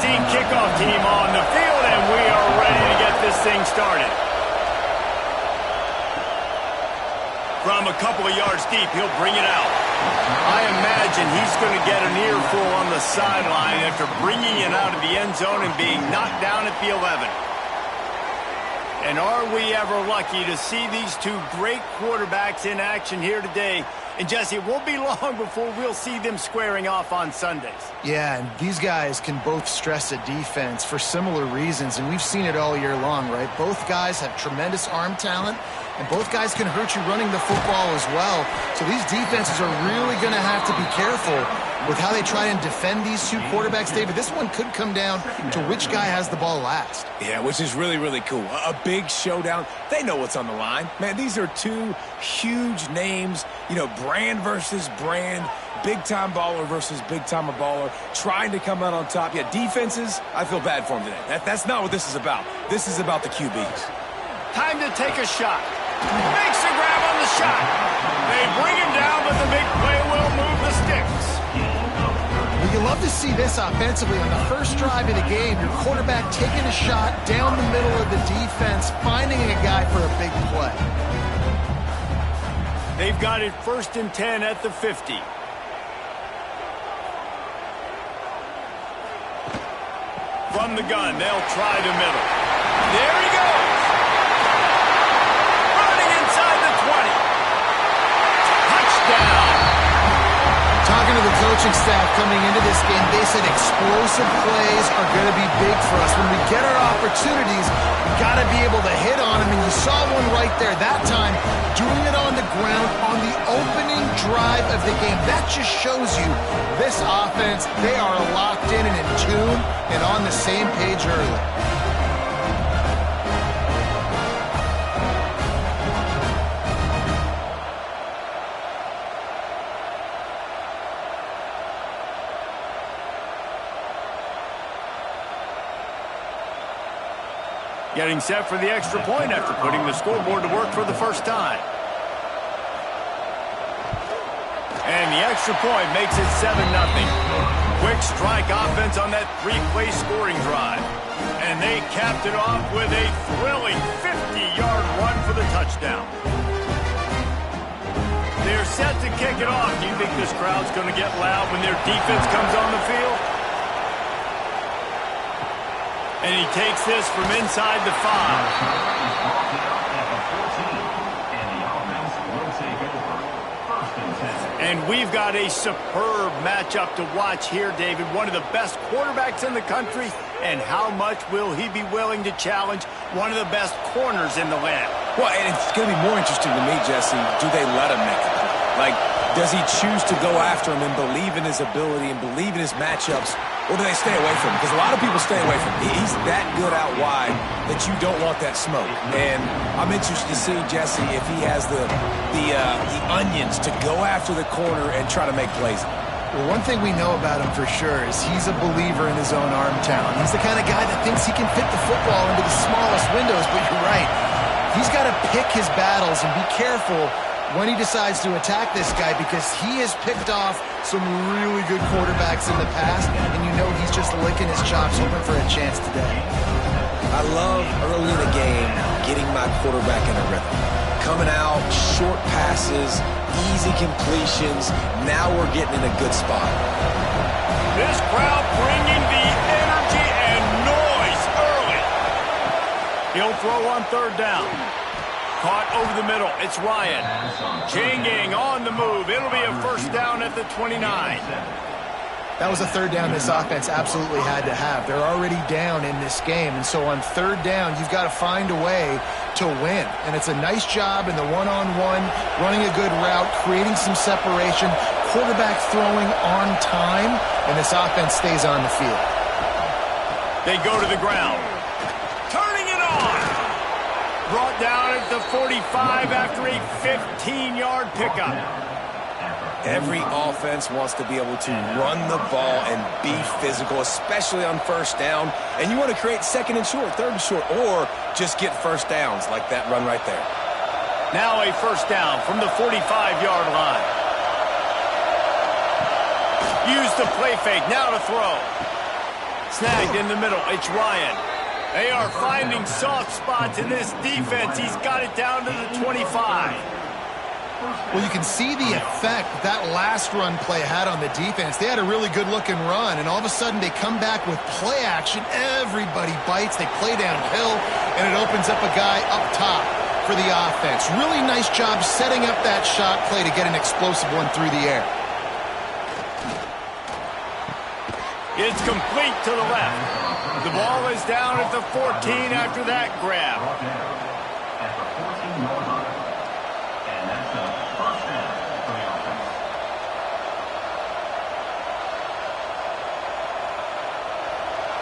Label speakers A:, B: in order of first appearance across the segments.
A: Jesse, kickoff team on the field, and we are ready to get this thing started. From a couple of yards deep, he'll bring it out. I imagine he's going to get an earful on the sideline after bringing it out of the end zone and being knocked down at the 11. And are we ever lucky to see these two great quarterbacks in action here today? And, Jesse, it won't be long before we'll see them squaring off on Sundays.
B: Yeah, and these guys can both stress a defense for similar reasons, and we've seen it all year long, right? Both guys have tremendous arm talent, and both guys can hurt you running the football as well. So these defenses are really going to have to be careful with how they try and defend these two quarterbacks. David, this one could come down to which guy has the ball last.
C: Yeah, which is really, really cool. A big showdown. They know what's on the line. Man, these are two huge names, you know, brand versus brand, big-time baller versus big-time baller, trying to come out on top. Yeah, defenses, I feel bad for them today. That's not what this is about. This is about the QBs.
A: Time to take a shot. Makes a grab on the shot. They bring him down, but the big play will move the sticks.
B: Well, you love to see this offensively on the first drive of the game. Your quarterback taking a shot down the middle of the defense, finding a guy for a big play.
A: They've got it 1st and 10 at the 50. From the gun, they'll try the middle. There he goes. Inside the 20. Touchdown.
B: Talking to the coaching staff coming into this game, they said explosive plays are going to be big for us. When we get our opportunities, we got to be able to hit on them. And you saw one right there that time, doing it on the ground on the opening drive of the game. That just shows you this offense, they are locked in and in tune and on the same page early.
A: Getting set for the extra point after putting the scoreboard to work for the first time. And the extra point makes it 7-0. Quick strike offense on that 3-play scoring drive. And they capped it off with a thrilling 50-yard run for the touchdown. They're set to kick it off. Do you think this crowd's going to get loud when their defense comes on the field? And he takes this from inside the 5. And we've got a superb matchup to watch here, David. One of the best quarterbacks in the country. And how much will he be willing to challenge one of the best corners in the land?
C: Well, and it's going to be more interesting to me, Jesse, do they let him make the play? Like, does he choose to go after him and believe in his ability and believe in his matchups? Or do they stay away from him? Because a lot of people stay away from him. He's that good out wide that you don't want that smoke. And I'm interested to see, Jesse, if he has the onions to go after the corner and try to make plays.
B: Well, one thing we know about him for sure is he's a believer in his own arm talent. He's the kind of guy that thinks he can fit the football into the smallest windows, but you're right. He's got to pick his battles and be careful when he decides to attack this guy, because he has picked off some really good quarterbacks in the past, and you know he's just licking his chops, hoping for a chance today.
C: I love early in the game getting my quarterback in a rhythm. Coming out, short passes, easy completions. Now we're getting in a good spot.
A: This crowd bringing the energy and noise early. He'll throw on 3rd down. Caught over the middle. It's Ryan. Changing on the move. It'll be a 1st down at the 29.
B: That was a 3rd down this offense absolutely had to have. They're already down in this game, and so on 3rd down, you've got to find a way to win. And it's a nice job in the one-on-one, running a good route, creating some separation, quarterback throwing on time, and this offense stays on the field.
A: They go to the ground. Turning it on. Brought down at the 45 after a 15-yard pickup.
C: Every offense wants to be able to run the ball and be physical, especially on 1st down. And you want to create 2nd and short, 3rd and short, or just get 1st downs like that run right there.
A: Now a 1st down from the 45-yard line. Use the play fake, now to throw. Snagged in the middle. It's Ryan. They are finding soft spots in this defense. He's got it down to the 25.
B: Well, you can see the effect that last run play had on the defense. They had a really good-looking run, and all of a sudden they come back with play action. Everybody bites. They play downhill, and it opens up a guy up top for the offense. Really nice job setting up that shot play to get an explosive one through the air.
A: It's complete to the left. The ball is down at the 14 after that grab.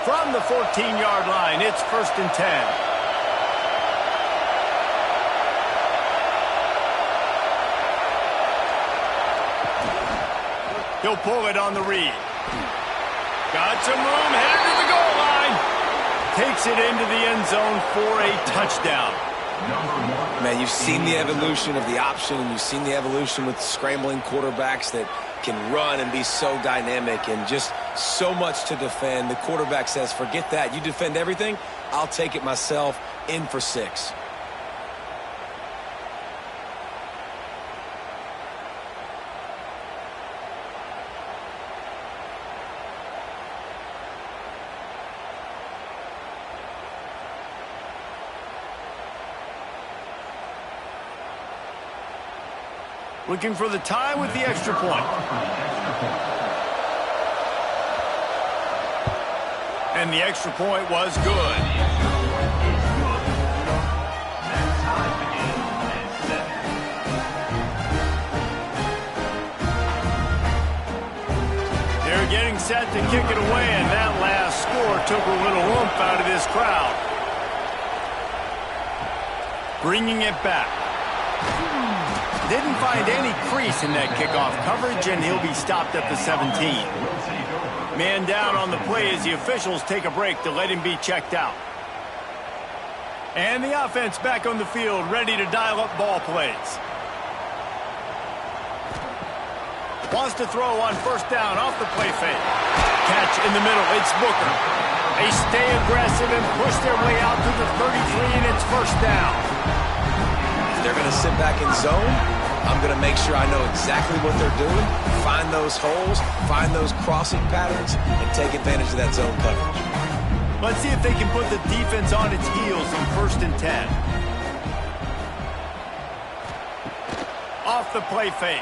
A: From the 14-yard line, it's 1st and 10. He'll pull it on the read. Got some room, headed to the goal line. Takes it into the end zone for a touchdown.
C: Man, you've seen the evolution of the option, and you've seen the evolution with scrambling quarterbacks that can run and be so dynamic and just so much to defend. The quarterback says, forget that. You defend everything, I'll take it myself. In for 6.
A: Looking for the tie with the extra point. And the extra point was good. They're getting set to kick it away, and that last score took a little oomph out of this crowd. Bringing it back. Didn't find any crease in that kickoff coverage, and he'll be stopped at the 17. Man down on the play as the officials take a break to let him be checked out. And the offense back on the field, ready to dial up ball plays. Wants to throw on 1st down off the play fake. Catch in the middle, it's Booker. They stay aggressive and push their way out to the 33, and it's 1st down.
C: They're going to sit back in zone. I'm going to make sure I know exactly what they're doing, find those holes, find those crossing patterns, and take advantage of that zone coverage.
A: Let's see if they can put the defense on its heels on 1st and 10. Off the play fake.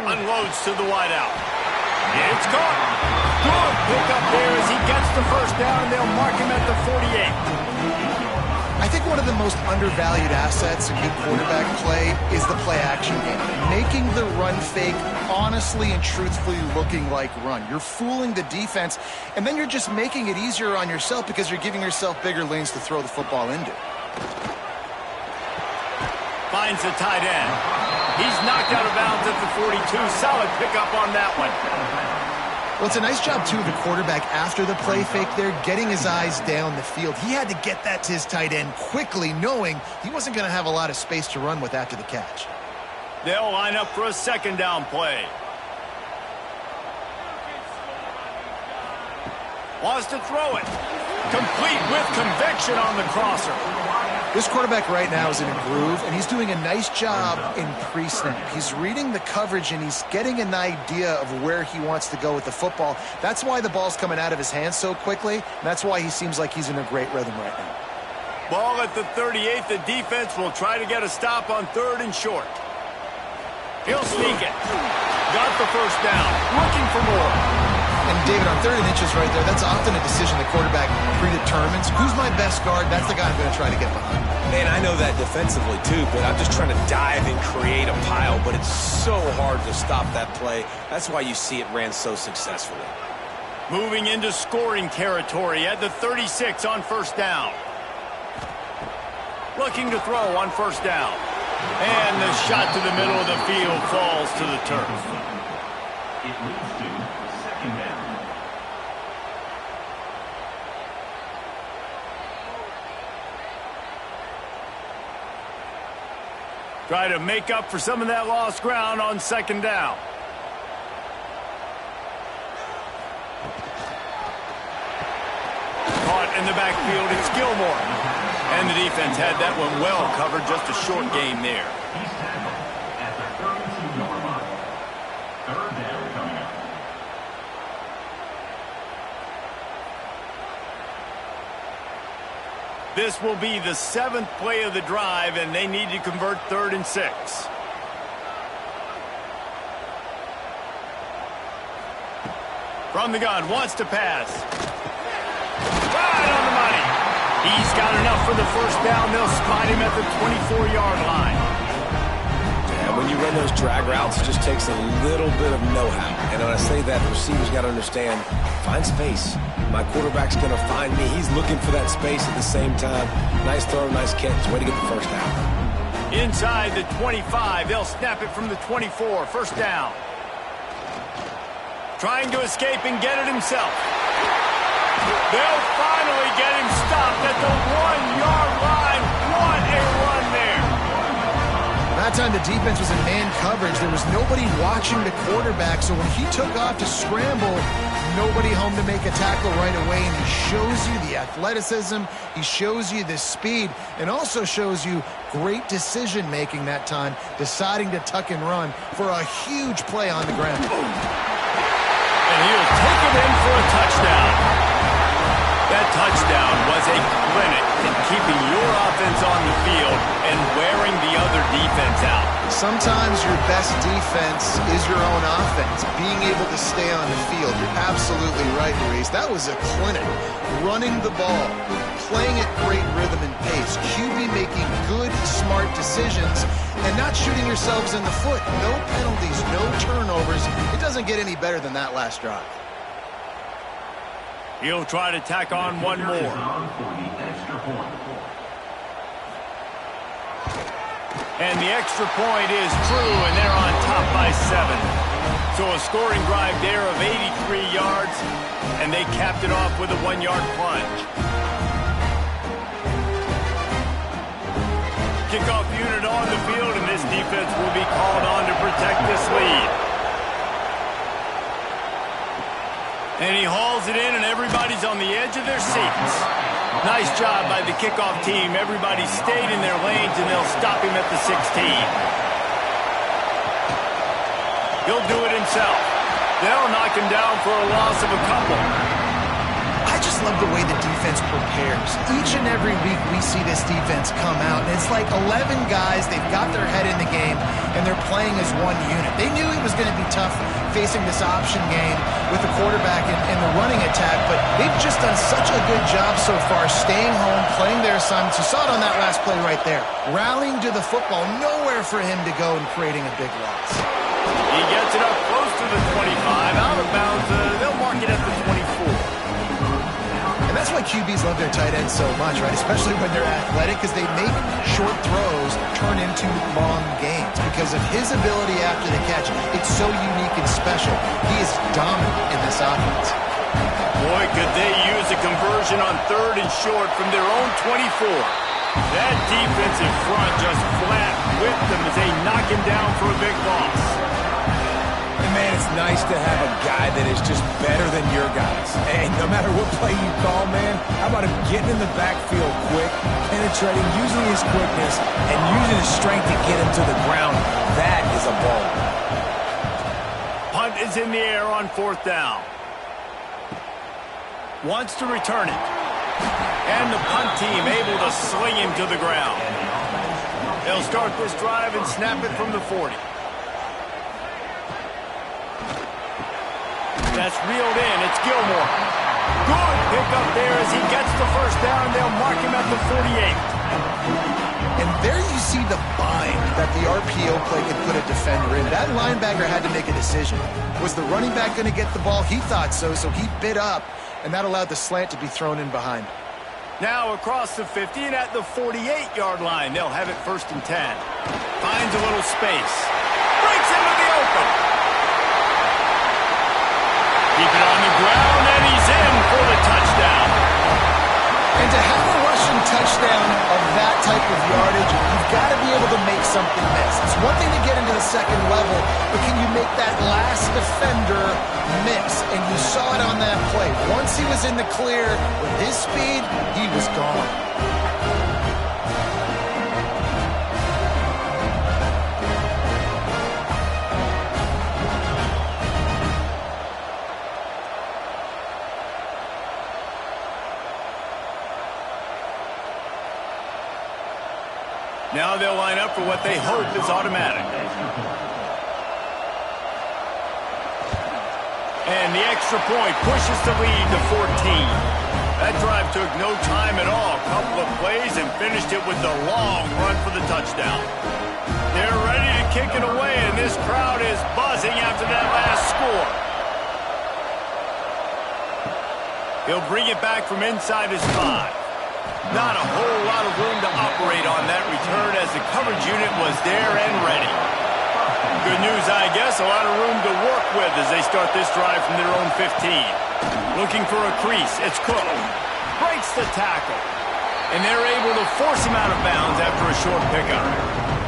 A: Unloads to the wideout. It's caught. Good pickup there as he gets the 1st down, and they'll mark him at the 48.
B: I think one of the most undervalued assets in good quarterback play is the play-action game. Making the run fake honestly and truthfully looking like run. You're fooling the defense, and then you're just making it easier on yourself because you're giving yourself bigger lanes to throw the football into.
A: Finds the tight end. He's knocked out of bounds at the 42. Solid pickup on that one.
B: Well, it's a nice job, too, of the quarterback after the play fake there, getting his eyes down the field. He had to get that to his tight end quickly, knowing he wasn't going to have a lot of space to run with after the catch.
A: They'll line up for a 2nd down play. Wants to throw it. Complete with conviction on the crosser.
B: This quarterback right now is in a groove, and he's doing a nice job in pre-snap. He's reading the coverage, and he's getting an idea of where he wants to go with the football. That's why the ball's coming out of his hands so quickly, and that's why he seems like he's in a great rhythm right now.
A: Ball at the 38. The defense will try to get a stop on 3rd and short. He'll sneak it. Got the 1st down. Looking for more.
B: And, David, on 3rd and inches right there, that's often a decision the quarterback predetermines. Who's my best guard? That's the guy I'm going to try to get behind.
C: Man, I know that defensively, too, but I'm just trying to dive and create a pile, but it's so hard to stop that play. That's why you see it ran so successfully.
A: Moving into scoring territory at the 36 on 1st down. Looking to throw on 1st down. And the shot to the middle of the field falls to the turf.
D: It leads to 2nd down.
A: Try to make up for some of that lost ground on 2nd down. in the backfield, it's Gilmore. And the defense had that one well covered, just a short gain there.
D: He's tackled at the 32-yard line. Third down coming up.
A: This will be the 7th play of the drive, and they need to convert 3rd and 6. From the gun, wants to pass. Right on the money. He's got enough for the first down. They'll spot him at the 24-yard line.
C: And when you run those drag routes, it just takes a little bit of know-how. And when I say that, the receiver's got to understand, find space. My quarterback's going to find me. He's looking for that space at the same time. Nice throw, nice catch. Way to get the first down.
A: Inside the 25, they'll snap it from the 24. First down. Trying to escape and get it himself. They'll finally get him stopped at the 1-yard line. What a run there.
B: That time the defense was in man coverage. There was nobody watching the quarterback, so when he took off to scramble, nobody home to make a tackle right away, and he shows you the athleticism, he shows you the speed, and also shows you great decision-making that time, deciding to tuck and run for a huge play on the ground.
A: And he'll take it in for a touchdown. That touchdown was a clinic in keeping your offense on the field and wearing the other defense out.
B: Sometimes your best defense is your own offense, being able to stay on the field. You're absolutely right, Maurice. That was a clinic. Running the ball, playing at great rhythm and pace, QB making good, smart decisions, and not shooting yourselves in the foot. No penalties, no turnovers. It doesn't get any better than that last drive.
A: He'll try to tack on one more. And the extra point is true, and they're on top by 7. So a scoring drive there of 83 yards, and they capped it off with a 1-yard plunge. Kickoff unit on the field, and this defense will be called on to protect this lead. And he hauls it in, and everybody's on the edge of their seats. Nice job by the kickoff team. Everybody stayed in their lanes, and they'll stop him at the 16. He'll do it himself. They'll knock him down for a loss of a couple.
B: I just love the way the defense prepares. Each and every week we see this defense come out, and it's like 11 guys, they've got their head in the game, and they're playing as one unit. They knew it was going to be tough facing this option game with the quarterback and the running attack, but they've just done such a good job so far staying home, playing their assignments. You saw it on that last play right there. Rallying to the football, nowhere for him to go and creating a big loss.
A: He gets it up close to the 25, out of bounds. They'll mark it at the 24.
B: And that's why QBs love their tight ends so much, right? Especially when they're athletic, because they make short throws turn into long gains. Because of his ability after the catch, it's so unique and special. He is dominant in this offense.
A: Boy, could they use a conversion on 3rd and short from their own 24. That defensive front just flat whipped them as they knock him down for a big loss.
C: And man, it's nice to have a guy that is just better than your guys. And no matter what play you call, man, how about him getting in the backfield quick, penetrating, using his quickness, and using his strength to get him to the ground. That is a ball.
A: Punt is in the air on 4th down. Wants to return it. And the punt team able to sling him to the ground. They'll start this drive and snap it from the 40. That's reeled in. It's Gilmore. Good pickup there as he gets the first down. They'll mark him at the 48.
B: And there you see the bind that the RPO play can put a defender in. That linebacker had to make a decision. Was the running back going to get the ball? He thought so, so he bit up, and that allowed the slant to be thrown in behind.
A: Now across the 50 and at the 48-yard line. They'll have it 1st and 10. Finds a little space. Breaks into the open. Keep it on the ground, and he's in for the touchdown.
B: And to have a rushing touchdown of that type of yardage, you've got to be able to make something miss. It's one thing to get into the second level, but can you make let that last defender miss, and you saw it on that play. Once he was in the clear with his speed, he was gone.
A: Now they'll line up for what they hope is automatic. And the extra point pushes the lead to 14. That drive took no time at all. A couple of plays and finished it with the long run for the touchdown. They're ready to kick it away, and this crowd is buzzing after that last score. He'll bring it back from inside his 5. Not a whole lot of room to operate on that return as the coverage unit was there and ready. Good news, I guess, a lot of room to work with as they start this drive from their own 15. Looking for a crease, it's Cook. Breaks the tackle. And they're able to force him out of bounds after a short pickup.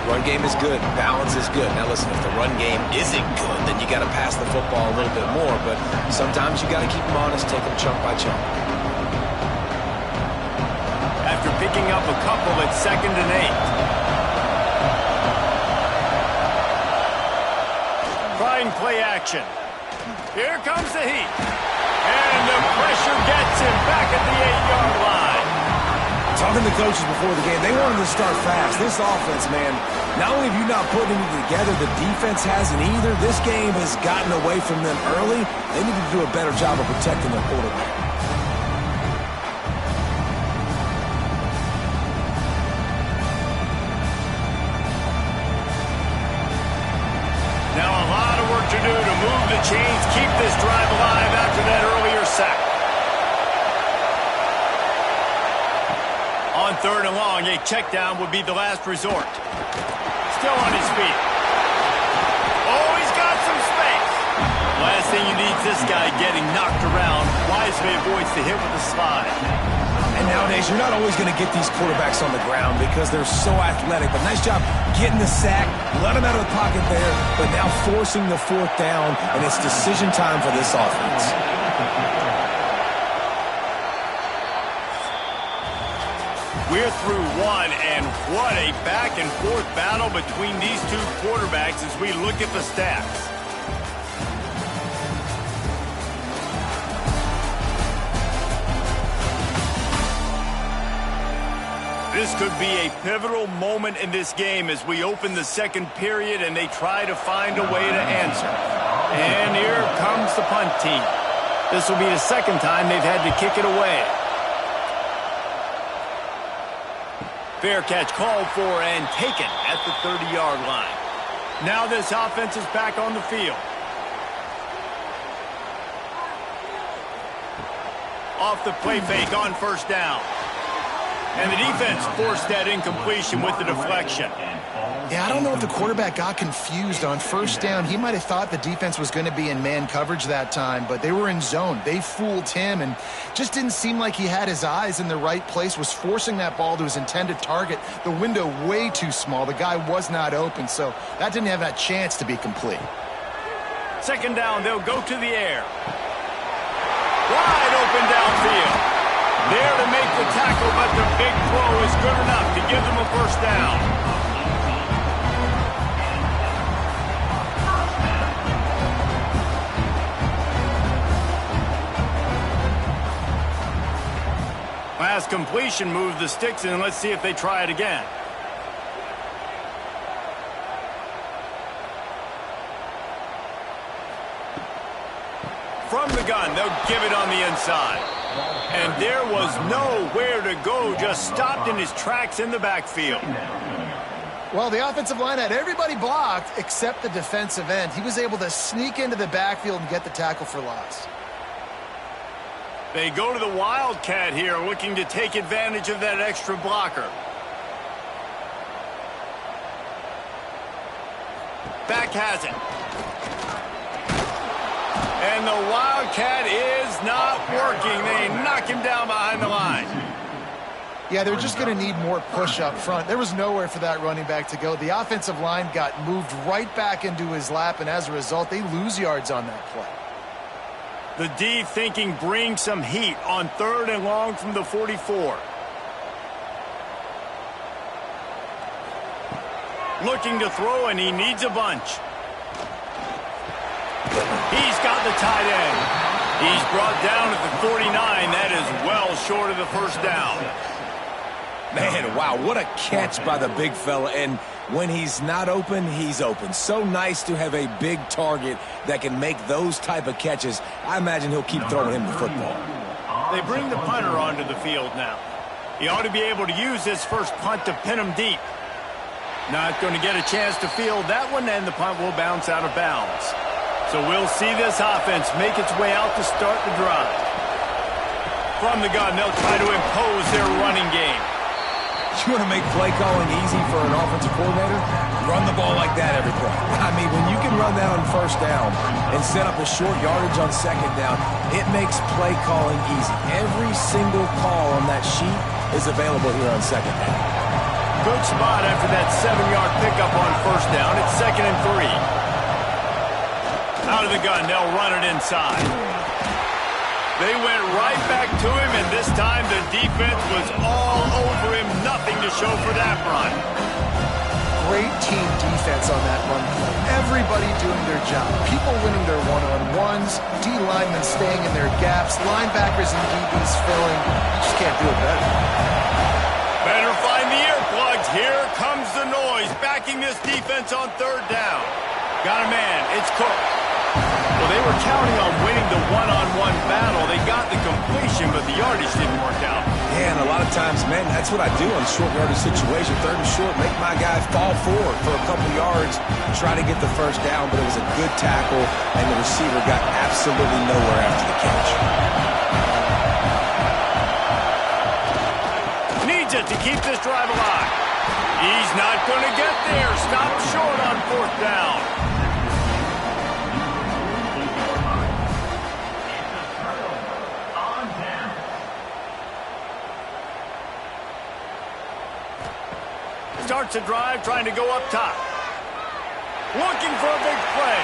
C: Run game is good. Balance is good. Now listen, if the run game isn't good, then you got to pass the football a little bit more. But sometimes you got to keep them honest, take them chunk by chunk.
A: After picking up a couple at 2nd and 8. Trying play action. Here comes the heat. And the pressure gets him back at the 8-yard line.
C: Talking to coaches before the game, they wanted to start fast. This offense, man, not only have you not put anything together, the defense hasn't either. This game has gotten away from them early. They need to do a better job of protecting their quarterback.
A: To do to move the chains, keep this drive alive after that earlier sack. On 3rd and long, a check down would be the last resort. Still on his feet. Oh, he's got some space. Last thing you need is this guy getting knocked around. Wisely avoids the hit with the slide.
C: And nowadays, you're not always going to get these quarterbacks on the ground because they're so athletic. But nice job getting the sack, let him out of the pocket there, but now forcing the 4th down, and it's decision time for this offense.
A: We're through 1, and what a back-and-forth battle between these two quarterbacks as we look at the stats. This could be a pivotal moment in this game as we open the 2nd period and they try to find a way to answer. And here comes the punt team. This will be the 2nd time they've had to kick it away. Fair catch called for and taken at the 30-yard line. Now this offense is back on the field. Off the play fake on 1st down. And the defense forced that incompletion with the deflection.
B: Yeah, I don't know if the quarterback got confused on 1st down. He might have thought the defense was going to be in man coverage that time, but they were in zone. They fooled him and just didn't seem like he had his eyes in the right place, was forcing that ball to his intended target. The window way too small. The guy was not open, so that didn't have that chance to be complete.
A: 2nd down, they'll go to the air. Wide open downfield. There to make the tackle, but the big throw is good enough to give them a 1st down. Last completion moved the sticks in. Let's see if they try it again. From the gun, they'll give it on the inside. And there was nowhere to go, just stopped in his tracks in the backfield.
B: Well, the offensive line had everybody blocked except the defensive end. He was able to sneak into the backfield and get the tackle for loss.
A: They go to the Wildcat here, looking to take advantage of that extra blocker. Back has it. And the Wildcat is not working. They knock him down behind the line.
B: Yeah, they're just going to need more push up front. There was nowhere for that running back to go. The offensive line got moved right back into his lap, and as a result, they lose yards on that play.
A: The D thinking bring some heat on 3rd and long from the 44. Looking to throw, and he needs a bunch. He's got the tight end. He's brought down at the 49. That is well short of the first down.
C: Man, wow, what a catch by the big fella. And when he's not open, he's open. So nice to have a big target that can make those type of catches. I imagine he'll keep throwing him the football.
A: They bring the punter onto the field now. He ought to be able to use this first punt to pin him deep. Not going to get a chance to field that one, and the punt will bounce out of bounds. So we'll see this offense make its way out to start the drive. From the gun, they'll try to impose their running game.
C: You want to make play calling easy for an offensive coordinator? Run the ball like that every play. I mean, when you can run that on first down and set up a short yardage on second down, it makes play calling easy. Every single call on that sheet is available here on second down.
A: Good spot after that 7-yard pickup on first down. It's 2nd and 3. Out of the gun, they'll run it inside. They went right back to him, and this time the defense was all over him. Nothing to show for that run.
B: Great team defense on that run play. Everybody doing their job. People winning their one-on-ones, D linemen staying in their gaps, linebackers and DBs filling. You just can't do it better.
A: Better find the earplugs. Here comes the noise, backing this defense on 3rd down. Got a man. It's Cook. Well, they were counting on winning the one-on-one battle. They got the completion, but the yardage didn't work out.
C: Yeah, and a lot of times, man, that's what I do on short yardage situation. 3rd and short, make my guy fall forward for a couple yards, try to get the first down, but it was a good tackle, and the receiver got absolutely nowhere after the catch.
A: Needs it to keep this drive alive. He's not going to get there. Stop short on 4th down. Starts a drive, trying to go up top. Looking for a big play.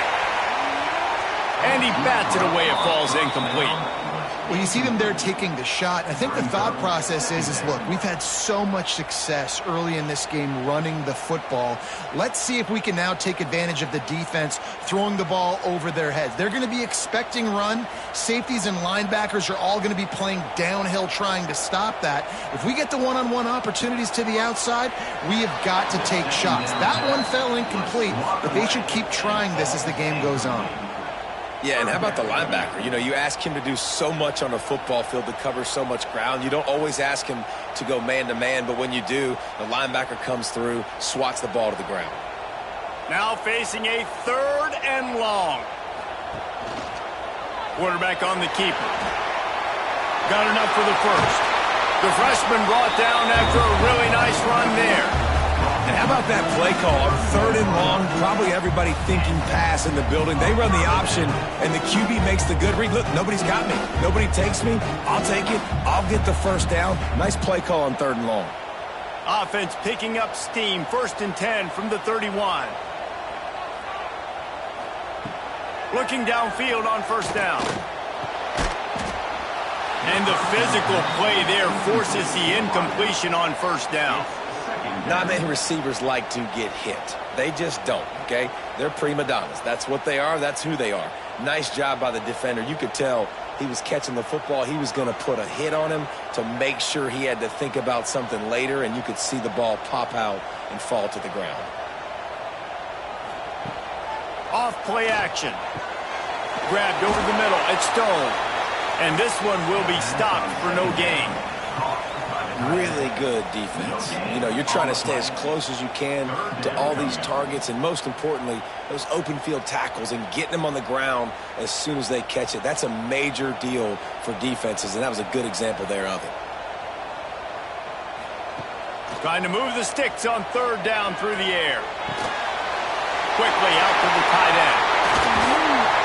A: And he bats it away. It falls incomplete.
B: Well, you see them there taking the shot. I think the thought process is look, we've had so much success early in this game running the football. Let's see if we can now take advantage of the defense throwing the ball over their heads. They're going to be expecting run. Safeties and linebackers are all going to be playing downhill trying to stop that. If we get the one-on-one opportunities to the outside, we have got to take shots. That one fell incomplete, but they should keep trying this as the game goes on.
C: Yeah, and how about the linebacker? You know, you ask him to do so much on the football field to cover so much ground. You don't always ask him to go man-to-man, but when you do, the linebacker comes through, swats the ball to the ground.
A: Now facing a 3rd and long. Quarterback on the keeper. Got enough for the first. The freshman brought down after a really nice run there.
C: And how about that play call on 3rd and long? Probably everybody thinking pass in the building. They run the option, and the QB makes the good read. Look, nobody's got me. Nobody takes me. I'll take it. I'll get the first down. Nice play call on 3rd and long.
A: Offense picking up steam. 1st and 10 from the 31. Looking downfield on 1st down. And the physical play there forces the incompletion on 1st down.
C: Not many receivers like to get hit. They just don't, okay? They're prima donnas. That's what they are. That's who they are. Nice job by the defender. You could tell he was catching the football. He was going to put a hit on him to make sure he had to think about something later, and you could see the ball pop out and fall to the ground.
A: Off play action. Grabbed over the middle. It's Stone. And this one will be stopped for no gain.
C: Really good defense. You know, you're trying to stay as close as you can to all these targets, and most importantly, those open field tackles and getting them on the ground as soon as they catch it. That's a major deal for defenses, and that was a good example there of it.
A: Trying to move the sticks on 3rd down through the air. Quickly out to the tight end.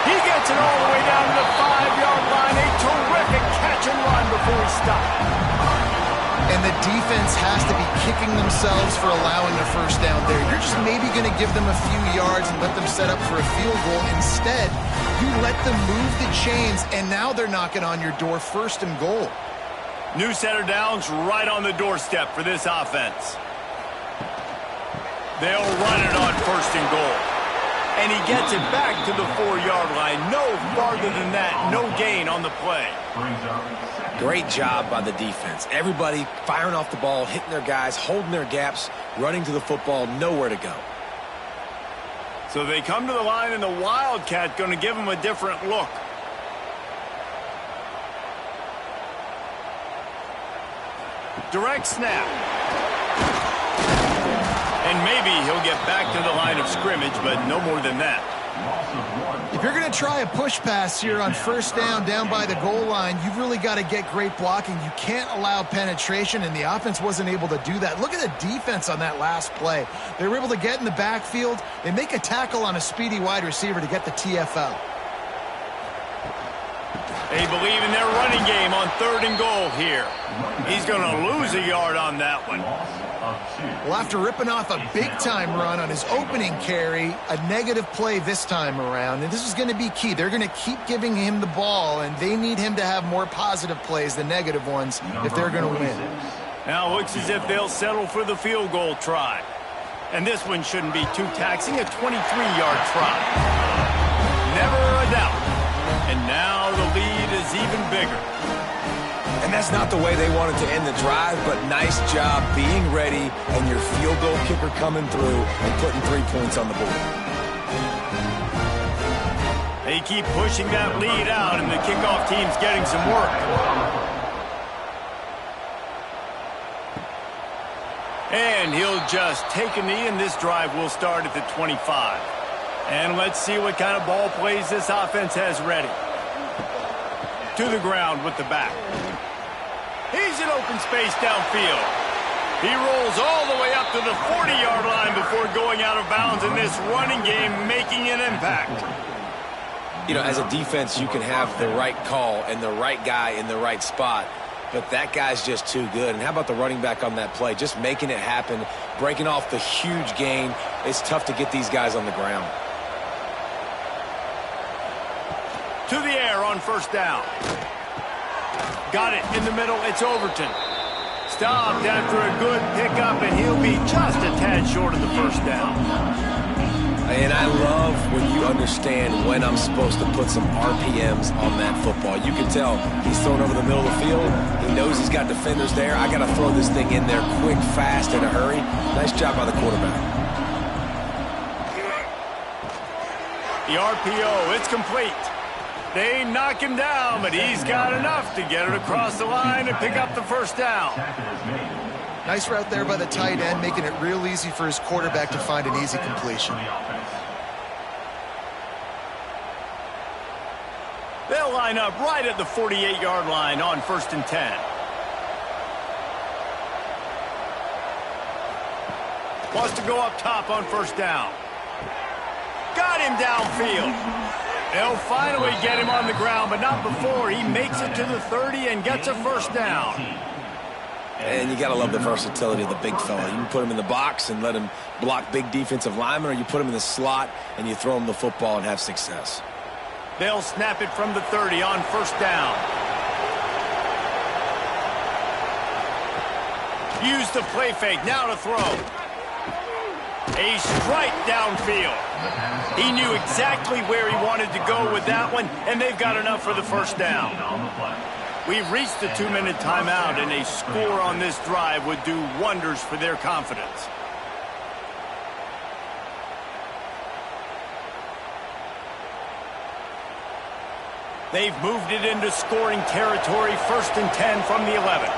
A: He gets it all the way down to the 5-yard line. A terrific catch and run before he stopped.
B: And the defense has to be kicking themselves for allowing a first down there. You're just maybe going to give them a few yards and let them set up for a field goal. Instead, you let them move the chains, and now they're knocking on your door, 1st and goal.
A: New set of downs right on the doorstep for this offense. They'll run it on 1st and goal. And he gets it back to the 4-yard line. No farther than that. No gain on the play.
C: Great job by the defense. Everybody firing off the ball, hitting their guys, holding their gaps, running to the football, nowhere to go.
A: So they come to the line, and the Wildcat going to give them a different look. Direct snap. And maybe he'll get back to the line of scrimmage, but no more than that.
B: If you're going to try a push pass here on 1st down by the goal line, you've really got to get great blocking. You can't allow penetration, and the offense wasn't able to do that. Look at the defense on that last play. They were able to get in the backfield. They make a tackle on a speedy wide receiver to get the TFL.
A: They believe in their running game on 3rd and goal here. He's going to lose a yard on that one.
B: Well, after ripping off a big-time run on his opening carry, a negative play this time around, and this is going to be key. They're going to keep giving him the ball, and they need him to have more positive plays than negative ones if they're going to win.
A: Now it looks as if they'll settle for the field goal try. And this one shouldn't be too taxing, a 23-yard try. Never a doubt. And now the lead is even bigger.
C: And that's not the way they wanted to end the drive, but nice job being ready and your field goal kicker coming through and putting 3 points on the board.
A: They keep pushing that lead out, and the kickoff team's getting some work. And he'll just take a knee, and this drive will start at the 25. And let's see what kind of ball plays this offense has ready. To the ground with the back. He's in open space downfield. He rolls all the way up to the 40-yard line before going out of bounds in this running game, making an impact.
C: You know, as a defense, you can have the right call and the right guy in the right spot, but that guy's just too good. And how about the running back on that play? Just making it happen, breaking off the huge gain. It's tough to get these guys on the ground.
A: To the air on 1st down. Got it in the middle. It's Overton. Stopped after a good pickup, and he'll be just a tad short of the 1st down.
C: And I love when you understand when I'm supposed to put some RPMs on that football. You can tell he's throwing over the middle of the field. He knows he's got defenders there. I got to throw this thing in there quick, fast, in a hurry. Nice job by the quarterback.
A: The RPO, it's complete. They knock him down, but he's got enough to get it across the line and pick up the 1st down.
B: Nice route there by the tight end, making it real easy for his quarterback to find an easy completion.
A: They'll line up right at the 48-yard line on 1st and 10. Wants to go up top on 1st down. Got him downfield. They'll finally get him on the ground, but not before he makes it to the 30 and gets a 1st down.
C: And you got to love the versatility of the big fella. You can put him in the box and let him block big defensive linemen, or you put him in the slot and you throw him the football and have success.
A: They'll snap it from the 30 on 1st down. Use the play fake, now to throw. A strike downfield. He knew exactly where he wanted to go with that one, and they've got enough for the 1st down. We've reached the 2-minute timeout, and a score on this drive would do wonders for their confidence. They've moved it into scoring territory, 1st and 10 from the 11.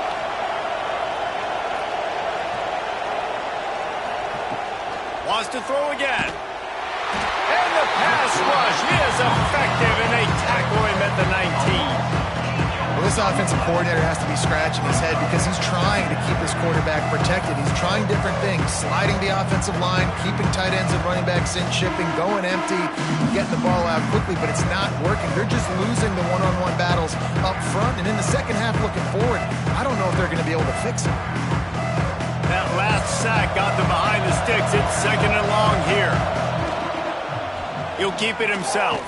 A: Wants to throw again. And the pass rush is effective, and they tackle him at the 19.
B: Well, this this offensive coordinator has to be scratching his head because he's trying to keep his quarterback protected. He's trying different things, sliding the offensive line, keeping tight ends and running backs in, chipping, going empty, getting the ball out quickly, but it's not working. They're just losing the one-on-one battles up front, and in the second half looking forward, I don't know if they're going to be able to fix it.
A: That last sack got them behind the sticks. It's second and long here. He'll keep it himself.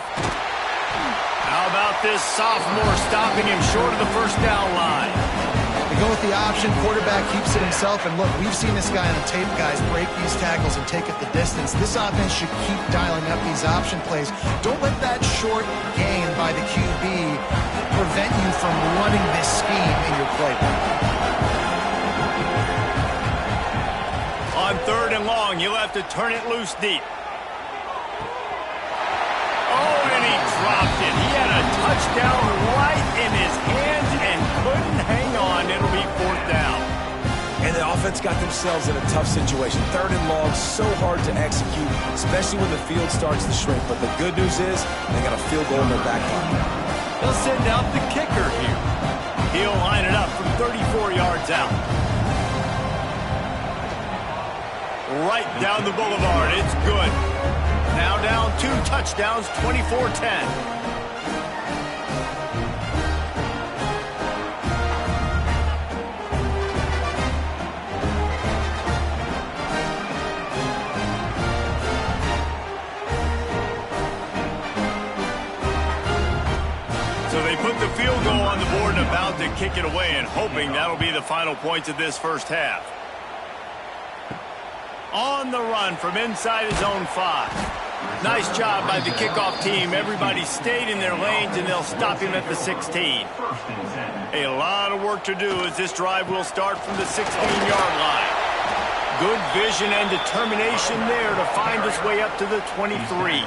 A: How about this sophomore stopping him short of the first down line?
B: They go with the option. Quarterback keeps it himself. And look, we've seen this guy on the tape, guys, break these tackles and take it the distance. This offense should keep dialing up these option plays. Don't let that short gain by the QB prevent you from running this scheme in your playbook.
A: On third and long, you'll have to turn it loose deep. Oh, and he dropped it. He had a touchdown right in his hands and couldn't hang on. It'll be fourth down.
C: And the offense got themselves in a tough situation. Third and long, so hard to execute, especially when the field starts to shrink. But the good news is they got a field goal in their back pocket.
A: They'll send out the kicker here. He'll line it up from 34 yards out. Right down the boulevard. It's good. Now down 2 touchdowns, 24-10. So they put the field goal on the board and about to kick it away and hoping that'll be the final points of this first half. On the run from inside his own 5. Nice job by the kickoff team. Everybody stayed in their lanes, and they'll stop him at the 16. A lot of work to do as this drive will start from the 16-yard line. Good vision and determination there to find his way up to the 23.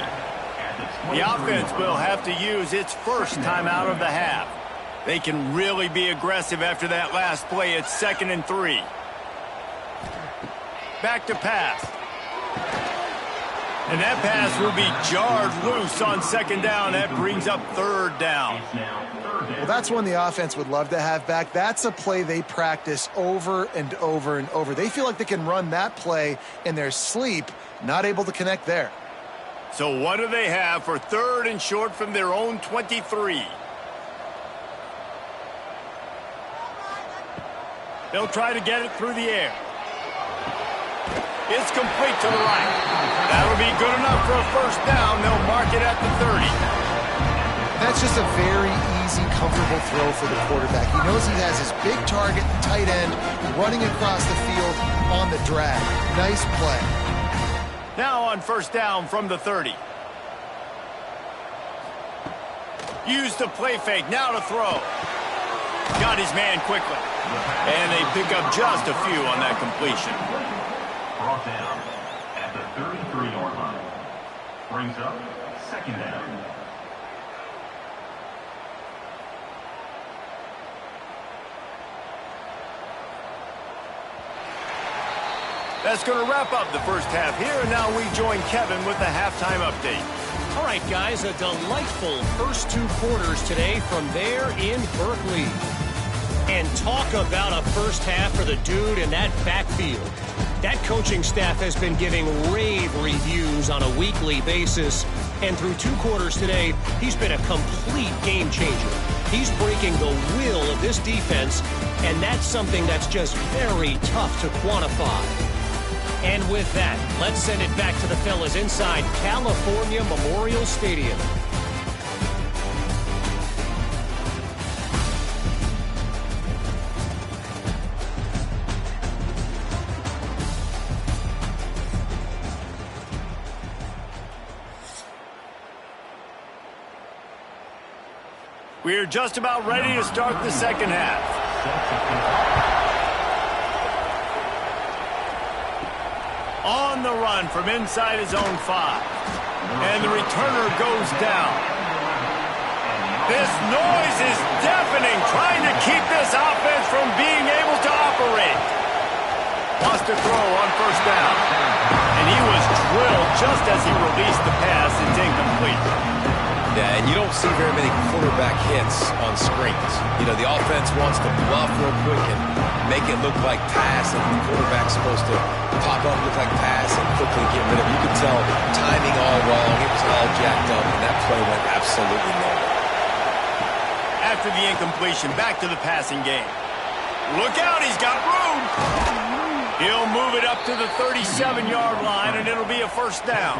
A: The offense will have to use its first time out of the half. They can really be aggressive after that last play. It's 2nd and 3. Back to pass. And that pass will be jarred loose on 2nd down. That brings up 3rd down.
B: Well, that's one the offense would love to have back. That's a play they practice over and over and over. They feel like they can run that play in their sleep, not able to connect there.
A: So what do they have for 3rd and short from their own 23? They'll try to get it through the air. It's complete to the right. That'll be good enough for a first down. They'll mark it at the 30.
B: That's just a very easy, comfortable throw for the quarterback. He knows he has his big target, the tight end, running across the field on the drag. Nice play.
A: Now on first down from the 30. Use the play fake. Now to throw. Got his man quickly. And they pick up just a few on that completion.
D: Brought down at the 33-yard line. Brings up 2nd down.
A: That's going to wrap up the first half here, and now we join Kevin with the halftime update.
E: All right, guys, a delightful first 2 quarters today from there in Berkeley. And talk about a first half for the dude in that backfield. That coaching staff has been giving rave reviews on a weekly basis. And through 2 quarters today, he's been a complete game changer. He's breaking the will of this defense, and that's something that's just very tough to quantify. And with that, let's send it back to the fellas inside California Memorial Stadium.
A: We're just about ready to start the second half. On the run from inside his own 5. And the returner goes down. This noise is deafening, trying to keep this offense from being able to operate. Lost a throw on first down. And he was drilled just as he released the pass. It's incomplete.
C: Yeah, and you don't see very many quarterback hits on screens. You know, the offense wants to bluff real quick and make it look like pass, and the quarterback's supposed to pop up, look like pass, and quickly get rid of it. You could tell timing all wrong. It was all jacked up, and that play went absolutely nowhere.
A: After the incompletion, back to the passing game. Look out, he's got room. He'll move it up to the 37-yard line, and it'll be a first down.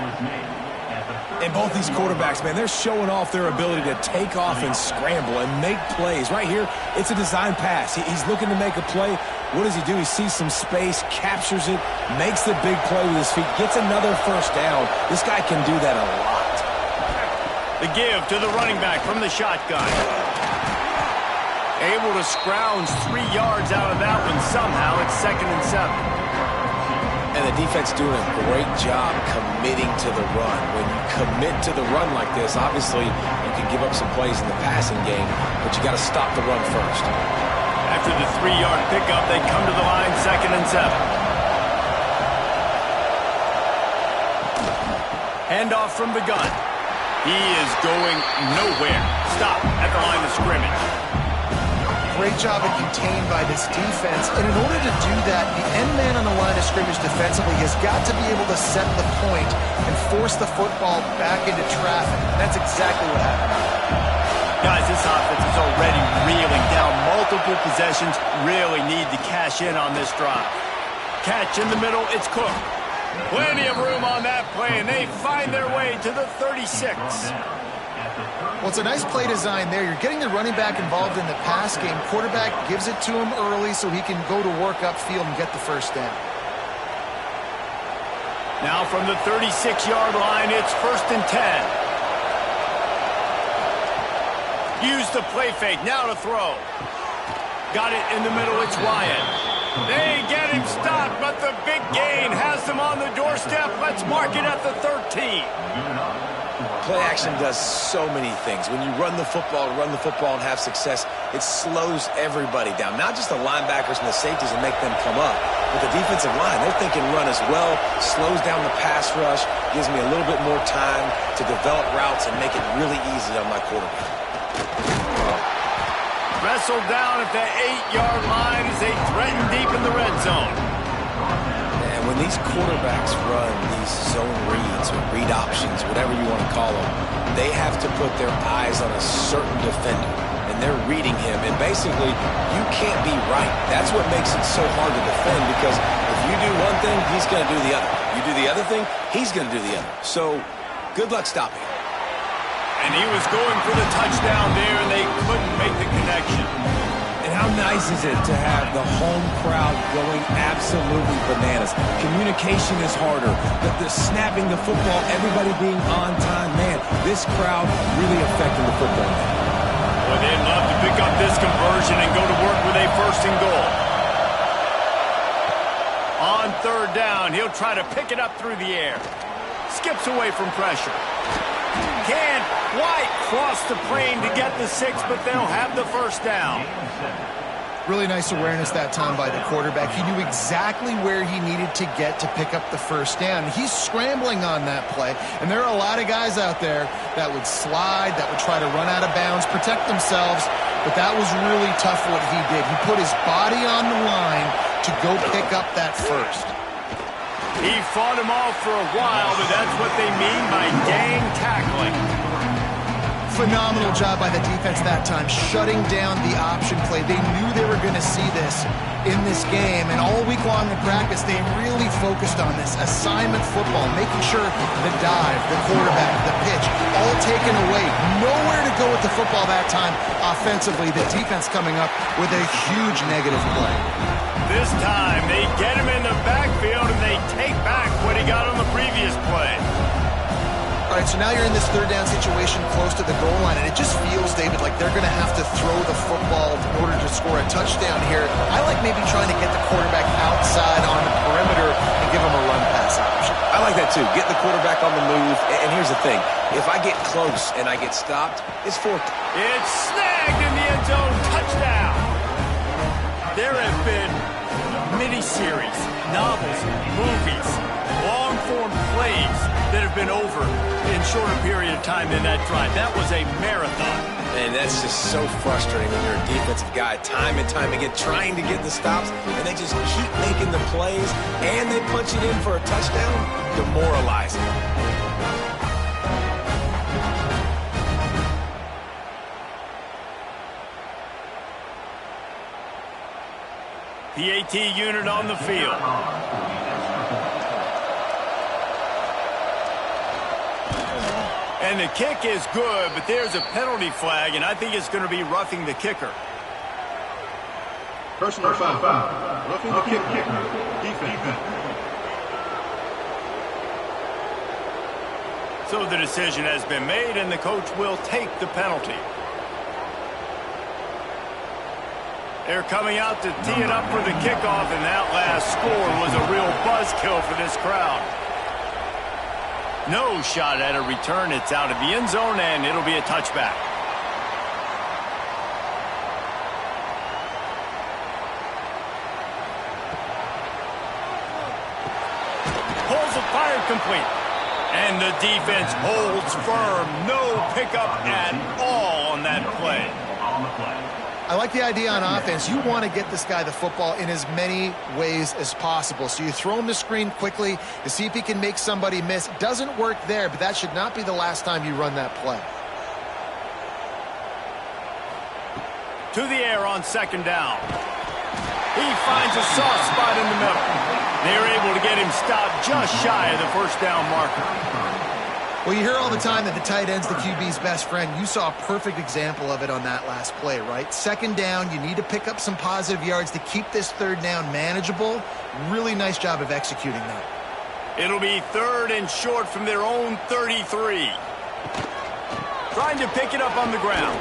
C: And both these quarterbacks, man, they're showing off their ability to take off and scramble and make plays. Right here, it's a design pass. He's looking to make a play. What does he do? He sees some space, captures it, makes the big play with his feet, gets another first down. This guy can do that a lot.
A: The give to the running back from the shotgun. Able to scrounge 3 yards out of that one somehow. It's 2nd and 7.
C: And the defense doing a great job committing to the run. When you commit to the run like this, obviously you can give up some plays in the passing game, but you got to stop the run first.
A: After the 3-yard pickup, they come to the line, 2nd and 7. Handoff from the gun. He is going nowhere. Stop at the line of scrimmage.
B: Great job of contained by this defense. And in order to do that, the end man on the line of scrimmage defensively has got to be able to set the point and force the football back into traffic. That's exactly what happened.
A: Guys, this offense is already reeling down multiple possessions. Really need to cash in on this drive. Catch in the middle, it's Cook. Plenty of room on that play, and they find their way to the 36.
B: Well, it's a nice play design there. You're getting the running back involved in the pass game. Quarterback gives it to him early so he can go to work upfield and get the first down.
A: Now from the 36-yard line, it's 1st and 10. Use the play fake, now to throw. Got it in the middle, it's Wyatt. They get him stopped, but the big gain has them on the doorstep. Let's mark it at the 13.
C: Play action does so many things. When you run the football and have success, it slows everybody down. Not just the linebackers and the safeties and make them come up, but the defensive line. They're thinking run as well, slows down the pass rush, gives me a little bit more time to develop routes and make it really easy on my quarterback.
A: Wrestled down at the 8-yard line as they threaten deep in the red zone.
C: And when these quarterbacks run these zone reads or read options, whatever you want to call them, they have to put their eyes on a certain defender, and they're reading him. And basically, you can't be right. That's what makes it so hard to defend, because if you do one thing, he's going to do the other. You do the other thing, he's going to do the other. So good luck stopping.
A: And he was going for the touchdown there, and they couldn't make the connection.
C: And how nice is it to have the home crowd going absolutely bananas? Communication is harder. The snapping the football, everybody being on time. Man, this crowd really affecting the football.
A: Well, they'd love to pick up this conversion and go to work with a 1st and goal. On 3rd down, he'll try to pick it up through the air. Skips away from pressure. Can't quite cross the plane to get the 6, but they'll have the first down.
B: Really nice awareness that time by the quarterback. He knew exactly where he needed to get to pick up the first down. He's scrambling on that play, and there are a lot of guys out there that would slide, that would try to run out of bounds, protect themselves, but that was really tough what he did. He put his body on the line to go pick up that first.
A: He fought him off for a while, but that's what they mean by gang tackling.
B: Phenomenal job by the defense that time, shutting down the option play. They knew they were going to see this in this game, and all week long in practice, they really focused on this assignment football, making sure the dive, the quarterback, the pitch, all taken away. Nowhere to go with the football that time offensively. The defense coming up with a huge negative play.
A: This time, they get him in the backfield, and they take back what he got on the previous play.
B: All right, so now you're in this 3rd down situation close to the goal line, and it just feels, David, like they're going to have to throw the football in order to score a touchdown here. I like maybe trying to get the quarterback outside on the perimeter and give him a run-pass option.
C: I like that, too. Get the quarterback on the move. And here's the thing. If I get close and I get stopped, it's 4th.
A: It's snagged in the end zone. Touchdown. There have been miniseries, novels, movies, long-form plays that have been over in shorter period of time than that drive. That was a marathon.
C: And that's just so frustrating when you're a defensive guy, time and time again, trying to get the stops, and they just keep making the plays, and they punch it in for a touchdown. Demoralizing.
A: PAT unit on the field. And the kick is good, but there's a penalty flag, and I think it's going to be roughing the kicker.
F: Personal foul. Roughing the kicker. Defense.
A: So the decision has been made, and the coach will take the penalty. They're coming out to tee it up for the kickoff, and that last score was a real buzzkill for this crowd. No shot at a return. It's out of the end zone, and it'll be a touchback. Pulls it, fired complete. And the defense holds firm. No pickup at all on that play.
B: I like the idea on offense. You want to get this guy the football in as many ways as possible. So you throw him the screen quickly to see if he can make somebody miss. Doesn't work there, but that should not be the last time you run that play.
A: To the air on second down. He finds a soft spot in the middle. They're able to get him stopped just shy of the first down marker.
B: Well, you hear all the time that the tight end's the QB's best friend. You saw a perfect example of it on that last play, right? Second down, you need to pick up some positive yards to keep this third down manageable. Really nice job of executing that.
A: It'll be third and short from their own 33. Trying to pick it up on the ground.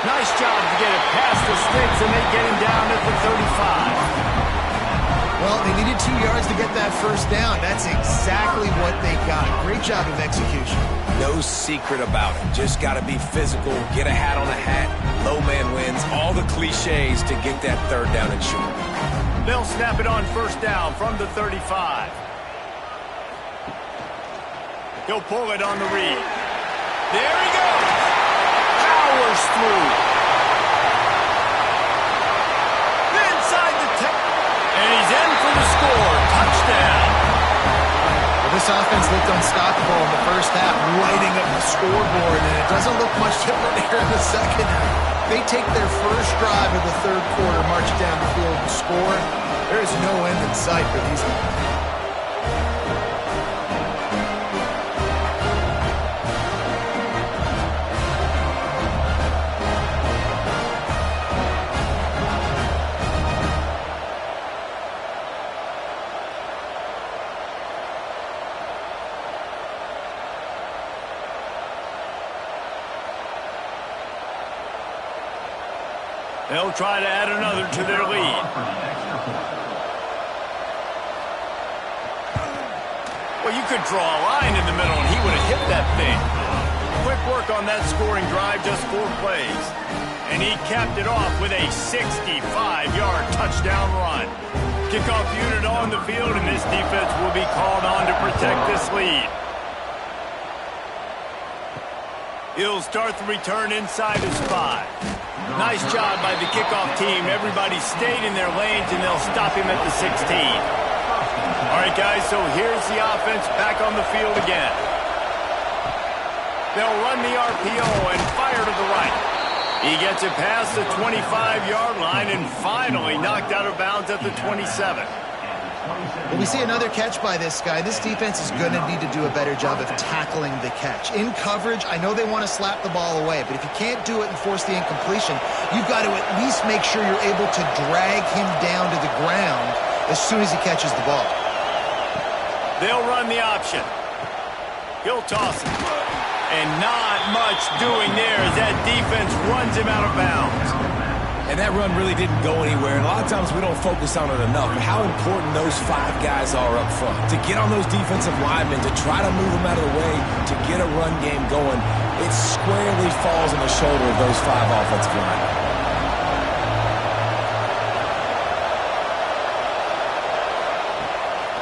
A: Nice job to get it past the sticks, and they get him down at the 35.
B: Well, they needed 2 yards to get that first down. That's exactly what they got. Great job of execution.
C: No secret about it. Just got to be physical, get a hat on a hat, low man wins, all the cliches to get that third down and short.
A: They'll snap it on first down from the 35. He'll pull it on the read. There he goes. Powers through. Inside the 10. And he's in for the score. Touchdown.
B: Well, this offense looked unstoppable in the first half, lighting up the scoreboard, and it doesn't look much different here in the second half. They take their first drive of the third quarter, march down the field and score. There is no end in sight for these guys.
A: They'll try to add another to their lead. Well, you could draw a line in the middle, and he would have hit that thing. Quick work on that scoring drive, just 4 plays. And he capped it off with a 65-yard touchdown run. Kickoff unit on the field, and this defense will be called on to protect this lead. He'll start the return inside his 5. Nice job by the kickoff team. Everybody stayed in their lanes, and they'll stop him at the 16. All right, guys, so here's the offense back on the field again. They'll run the RPO and fire to the right. He gets it past the 25-yard line and finally knocked out of bounds at the 27.
B: Well, we see another catch by this guy. This defense is going to need to do a better job of tackling the catch. In coverage, I know they want to slap the ball away, but if you can't do it and force the incompletion, you've got to at least make sure you're able to drag him down to the ground as soon as he catches the ball.
A: They'll run the option. He'll toss it. And not much doing there as that defense runs him out of bounds.
C: And that run really didn't go anywhere. And a lot of times we don't focus on it enough. But how important those 5 guys are up front. To get on those defensive linemen, to try to move them out of the way, to get a run game going, it squarely falls on the shoulder of those 5 offensive linemen.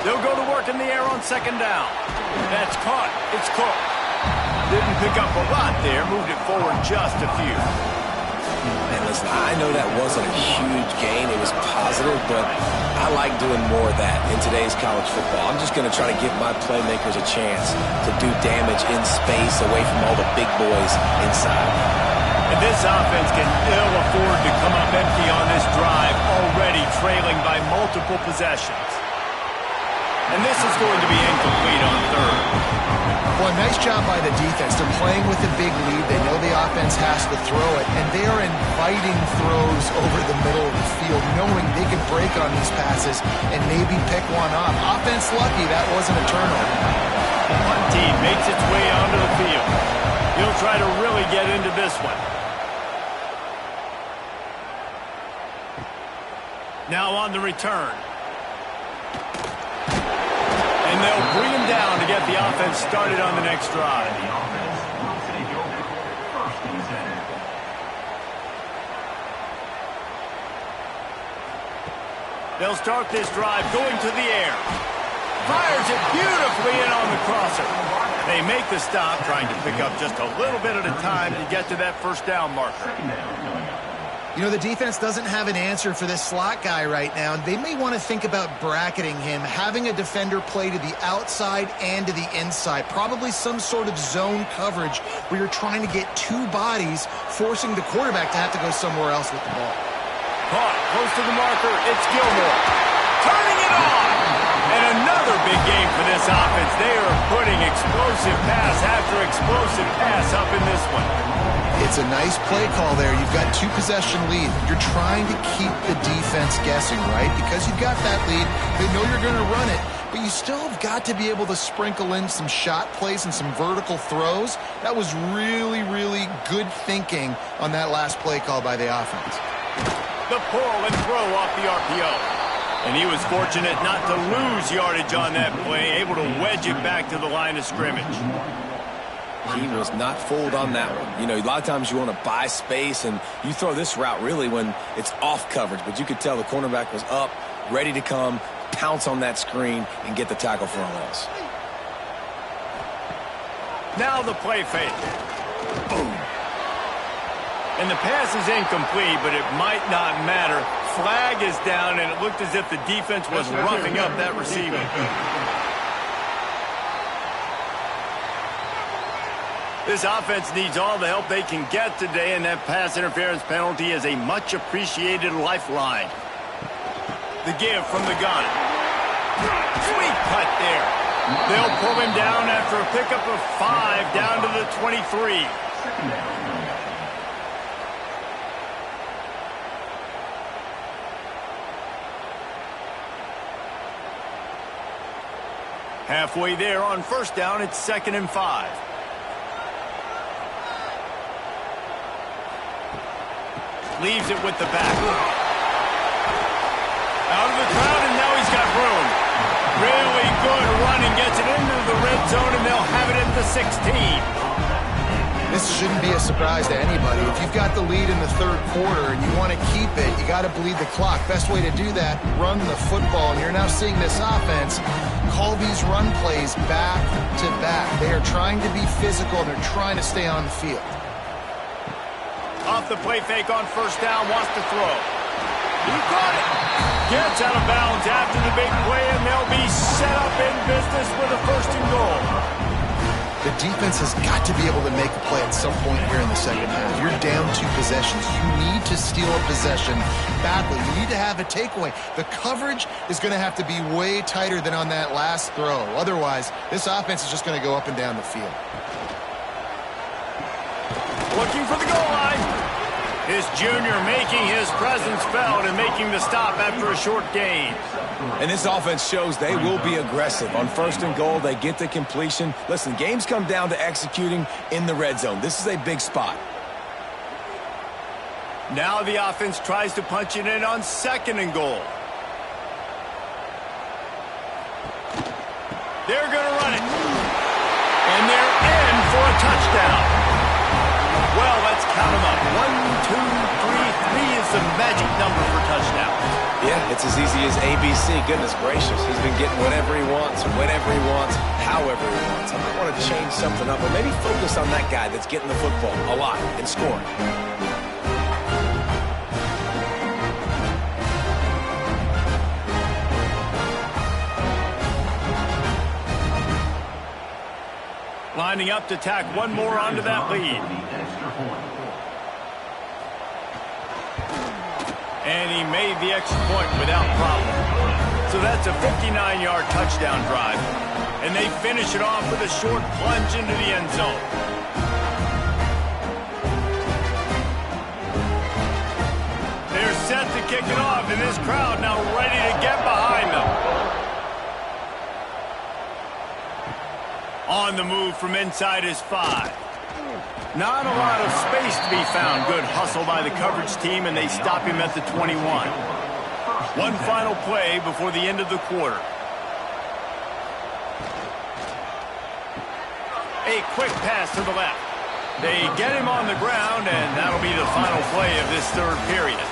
A: They'll go to work Up in the air on second down. That's caught. It's Cook. Didn't pick up a lot there. Moved it forward just a few.
C: Man, listen, I know that wasn't a huge gain. It was positive, but I like doing more of that in today's college football. I'm just going to try to give my playmakers a chance to do damage in space away from all the big boys inside.
A: And this offense can ill afford to come up empty on this drive, already trailing by multiple possessions. And this is going to be incomplete on third.
B: Well, nice job by the defense. They're playing with a big lead. They know the offense has to throw it, and they are inviting throws over the middle of the field, knowing they can break on these passes and maybe pick one off. Offense lucky that wasn't a turnover.
A: One team makes its way onto the field. He'll try to really get into this one. Now on the return. And they'll bring him down to get the offense started on the next drive.
D: The offense will take over. First and 10.
A: They'll start this drive going to the air. Fires it beautifully in on the crosser. They make the stop, trying to pick up just a little bit at a time to get to that first down marker.
D: Second down coming up.
B: You know, the defense doesn't have an answer for this slot guy right now. They may want to think about bracketing him, having a defender play to the outside and to the inside. Probably some sort of zone coverage where you're trying to get two bodies, forcing the quarterback to have to go somewhere else with the ball.
A: Caught close to the marker. It's Gilmore. Turning it on. And another big game for this offense. They are putting explosive pass after explosive pass up in this one.
B: It's a nice play call there. You've got two-possession lead. You're trying to keep the defense guessing, right? Because you've got that lead. They know you're going to run it, but you still have got to be able to sprinkle in some shot plays and some vertical throws. That was really, really good thinking on that last play call by the offense.
A: The pull and throw off the RPO. And he was fortunate not to lose yardage on that play, able to wedge it back to the line of scrimmage.
C: He was not fooled on that one. You know, a lot of times you want to buy space, and you throw this route really when it's off coverage. But you could tell the cornerback was up, ready to come, pounce on that screen, and get the tackle for a loss.
A: Now the play fake. Boom. And the pass is incomplete, but it might not matter. Flag is down, and it looked as if the defense was roughing up that receiver. This offense needs all the help they can get today, and that pass interference penalty is a much-appreciated lifeline. The give from the gun. Sweet cut there. They'll pull him down after a pickup of 5 down to the 23.
D: Second down.
A: Halfway there on first down, it's 2nd and 5. Leaves it with the back. Out of the crowd, and now he's got room. Really good running, gets it into the red zone, and they'll have it at the 16.
B: This shouldn't be a surprise to anybody. If you've got the lead in the third quarter and you want to keep it, you got to bleed the clock. Best way to do that, run the football. And you're now seeing this offense call these run plays back to back. They are trying to be physical. They're trying to stay on the field.
A: Off the play fake on first down, wants to throw. He caught it. Gets out of bounds after the big play, and they'll be set up in business with a 1st and goal.
B: The defense has got to be able to make a play at some point here in the second half. You're down 2 possessions. You need to steal a possession badly. You need to have a takeaway. The coverage is going to have to be way tighter than on that last throw. Otherwise, this offense is just going to go up and down the field.
A: Looking for the goal line. His junior making his presence felt and making the stop after a short gain.
C: And this offense shows they will be aggressive. On 1st and goal, they get the completion. Listen, games come down to executing in the red zone. This is a big spot.
A: Now the offense tries to punch it in on 2nd and goal. They're going to run it. And they're in for a touchdown. Well, let's count them up. 1, 2, 3. 3 is the magic number for touchdowns.
C: Yeah, It's as easy as ABC. Goodness gracious. He's been getting whatever he wants, whenever he wants, however he wants. I might want to change something up or maybe focus on that guy that's getting the football a lot and scoring.
A: Lining up to tack one more onto that lead. And he made the extra point without problem. So that's a 59-yard touchdown drive. And they finish it off with a short plunge into the end zone. They're set to kick it off, and this crowd now ready to get behind them. On the move from inside his 5. Not a lot of space to be found. Good hustle by the coverage team, and they stop him at the 21. One final play before the end of the quarter. A quick pass to the left. They get him on the ground, and that'll be the final play of this third period.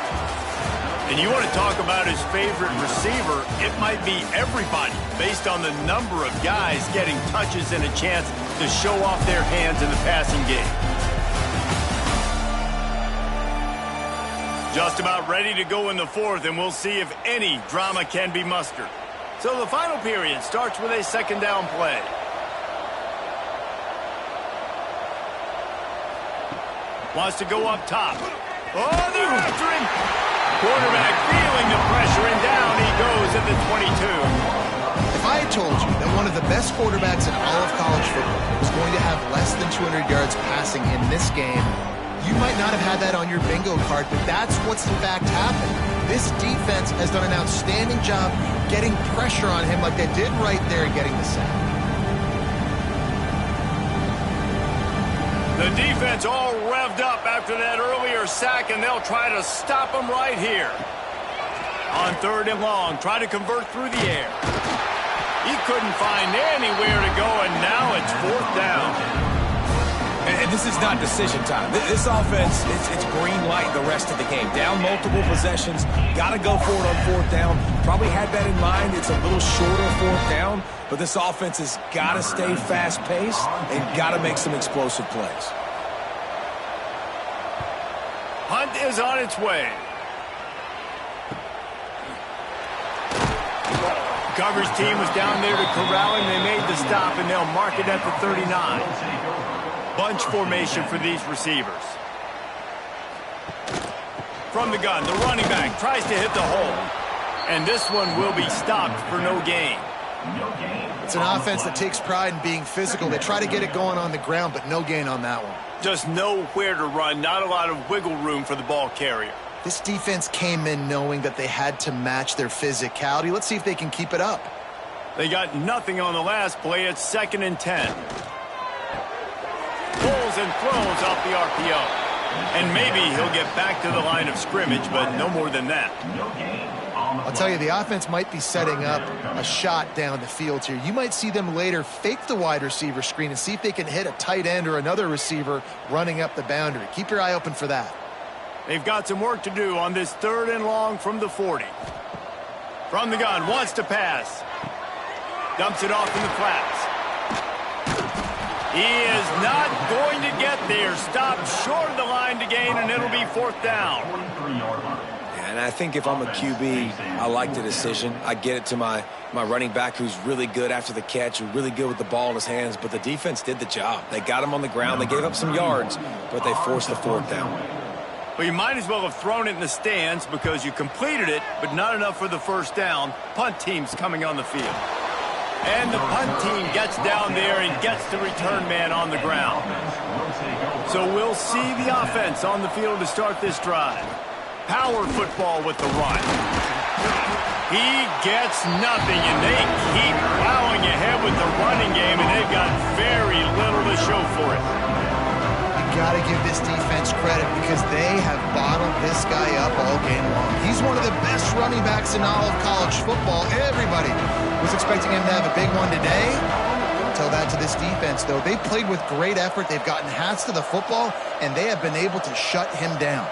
A: And you want to talk about his favorite receiver, it might be everybody based on the number of guys getting touches and a chance to show off their hands in the passing game. Just about ready to go in the fourth, and we'll see if any drama can be mustered. So the final period starts with a second down play. Wants to go up top. Oh, they're after him. Quarterback feeling the pressure, and down he goes at the 22.
B: If I had told you that one of the best quarterbacks in all of college football was going to have less than 200 yards passing in this game, you might not have had that on your bingo card, but that's what's in fact happened. This defense has done an outstanding job getting pressure on him like they did right there and getting the sack.
A: The defense all revved up after that earlier sack, and they'll try to stop him right here. On third and long, try to convert through the air. He couldn't find anywhere to go, and now it's fourth down.
C: And this is not decision time. This offense, it's green light the rest of the game. Down multiple possessions, got to go for it on fourth down. Probably had that in mind. It's a little shorter fourth down, but this offense has got to stay fast-paced and got to make some explosive plays.
A: Hunt is on its way. Coverage team was down there to corral him. They made the stop, and they'll mark it at the 39. Bunch formation for these receivers. From the gun, the running back tries to hit the hole. And this one will be stopped for no gain.
B: It's an offense that takes pride in being physical. They try to get it going on the ground, but no gain on that one.
A: Just nowhere to run, not a lot of wiggle room for the ball carrier.
B: This defense came in knowing that they had to match their physicality. Let's see if they can keep it up.
A: They got nothing on the last play. It's 2nd and 10. Pulls and throws off the RPO. And maybe he'll get back to the line of scrimmage, but no more than that.
B: I'll tell you, the offense might be setting up a shot down the field here. You might see them later fake the wide receiver screen and see if they can hit a tight end or another receiver running up the boundary. Keep your eye open for that.
A: They've got some work to do on this 3rd and long from the 40. From the gun, wants to pass. Dumps it off in the flats. He is not going to get there. Stopped short of the line to gain, and it'll be 4th down.
C: And I think if I'm a QB, I like the decision. I get it to my running back who's really good after the catch, who's really good with the ball in his hands, but the defense did the job. They got him on the ground. They gave up some yards, but they forced the 4th down.
A: Well, you might as well have thrown it in the stands because you completed it, but not enough for the 1st down. Punt team's coming on the field. And the punt team gets down there and gets the return man on the ground. So we'll see the offense on the field to start this drive. Power football with the run. He gets nothing, and they keep plowing ahead with the running game, and they've got very little to show for it.
B: You got to give this defense credit because they have bottled this guy up all game long. He's one of the best running backs in all of college football. Everybody was expecting him to have a big one today. Don't tell that to this defense, though. They played with great effort. They've gotten hats to the football, and they have been able to shut him down.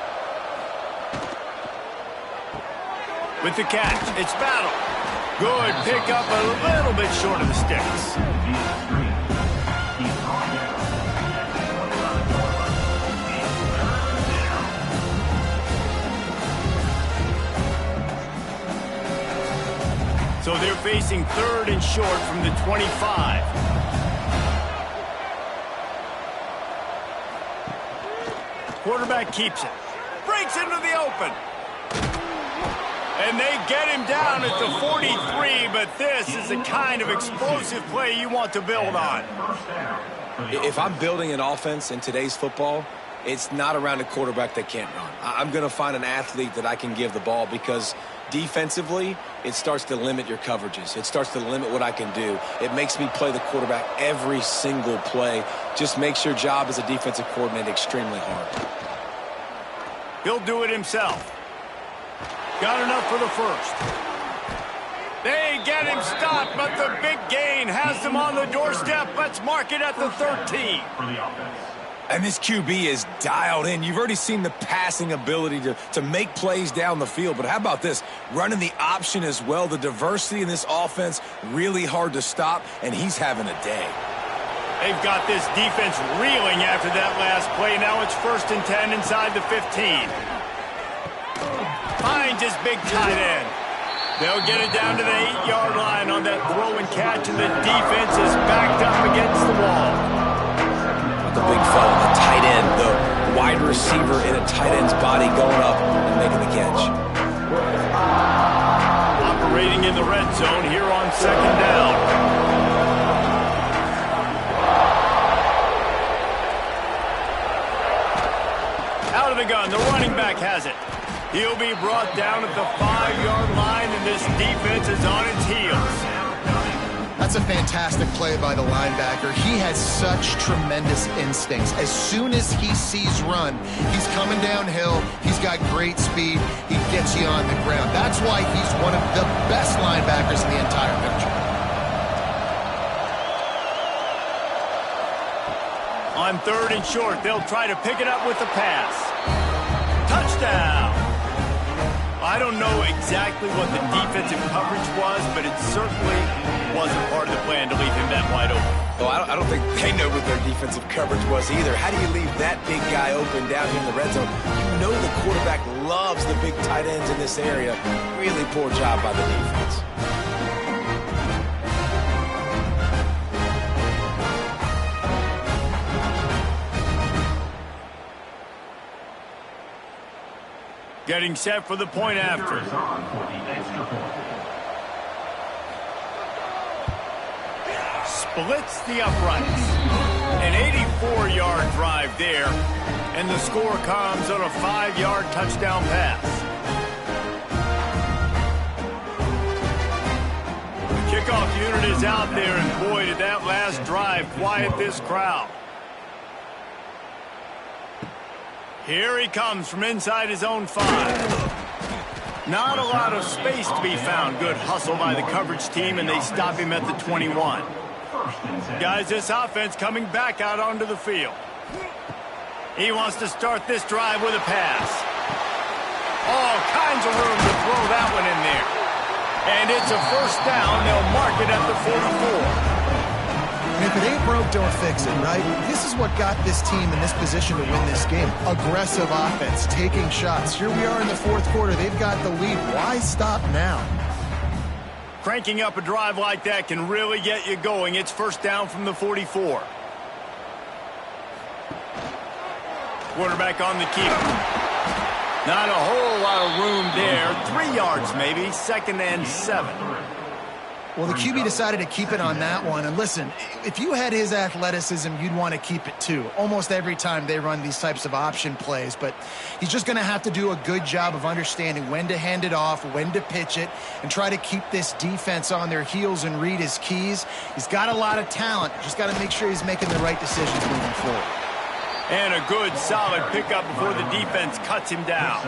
A: With the catch, it's Battle. Good pickup, a little bit short of the sticks. So they're facing 3rd and short from the 25. Quarterback keeps it. Breaks into the open. And they get him down at the 43, but this is the kind of explosive play you want to build on.
C: If I'm building an offense in today's football, it's not around a quarterback that can't run. I'm going to find an athlete that I can give the ball because defensively, it starts to limit your coverages. It starts to limit what I can do. It makes me play the quarterback every single play. Just makes your job as a defensive coordinator extremely hard.
A: He'll do it himself. Got enough for the first. They get him stopped, but the big gain has them on the doorstep. Let's mark it at the 13.
C: And this QB is dialed in. You've already seen the passing ability to make plays down the field. But how about this? Running the option as well. The diversity in this offense, really hard to stop, and he's having a day.
A: They've got this defense reeling after that last play. Now it's 1st and 10 inside the 15. Finds his big tight end. They'll get it down to the 8-yard line on that throw and catch, and the defense is backed up against the wall.
C: The big fella, the tight end, the wide receiver in a tight end's body going up and making the catch.
A: Operating in the red zone here on 2nd down. Out of the gun, the running back has it. He'll be brought down at the 5-yard line, and this defense is on its heels.
B: That's a fantastic play by the linebacker. He has such tremendous instincts. As soon as he sees run, he's coming downhill. He's got great speed. He gets you on the ground. That's why he's one of the best linebackers in the entire country.
A: On 3rd and short, they'll try to pick it up with the pass. Touchdown! I don't know exactly what the defensive coverage was, but it certainly wasn't part of the plan to leave him that wide open.
C: Well, I don't think they know what their defensive coverage was either. How do you leave that big guy open down here in the red zone? You know the quarterback loves the big tight ends in this area. Really poor job by the defense.
A: Getting set for the point after. Splits the uprights. An 84-yard drive there, and the score comes on a 5-yard touchdown pass. The kickoff unit is out there, and boy, did that last drive quiet this crowd. Here he comes from inside his own 5. Not a lot of space to be found. Good hustle by the coverage team, and they stop him at the 21. Guys, this offense coming back out onto the field. He wants to start this drive with a pass. All kinds of room to throw that one in there. And it's a 1st down. They'll mark it at the 44.
B: And if it ain't broke, don't fix it, right? This is what got this team in this position to win this game. Aggressive offense, taking shots. Here we are in the 4th quarter. They've got the lead. Why stop now?
A: Cranking up a drive like that can really get you going. It's 1st down from the 44. Quarterback on the keeper. Not a whole lot of room there. 3 yards maybe. 2nd and 7.
B: Well, the QB decided to keep it on that one. And listen, if you had his athleticism, you'd want to keep it too. Almost every time they run these types of option plays. But he's just going to have to do a good job of understanding when to hand it off, when to pitch it, and try to keep this defense on their heels and read his keys. He's got a lot of talent. Just got to make sure he's making the right decisions moving forward.
A: And a good, solid pickup before the defense cuts him down.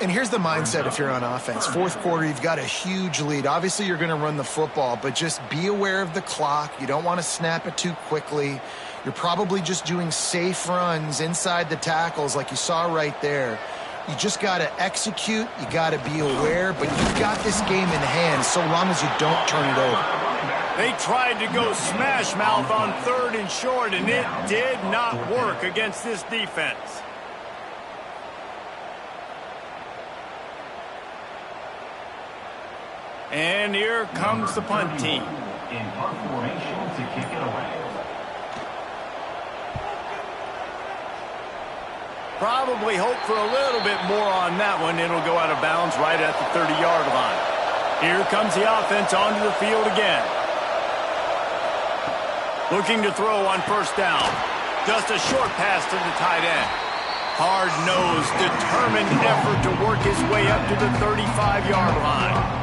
B: And here's the mindset if you're on offense. 4th quarter, you've got a huge lead. Obviously, you're going to run the football, but just be aware of the clock. You don't want to snap it too quickly. You're probably just doing safe runs inside the tackles like you saw right there. You just got to execute. You got to be aware, but you've got this game in hand so long as you don't turn it over.
A: They tried to go smash mouth on 3rd and short, and it did not work against this defense. And here comes the punt team.
D: In punt formation to kick it away.
A: Probably hope for a little bit more on that one. It'll go out of bounds right at the 30-yard line. Here comes the offense onto the field again. Looking to throw on 1st down. Just a short pass to the tight end. Hard-nosed, determined effort to work his way up to the 35-yard line.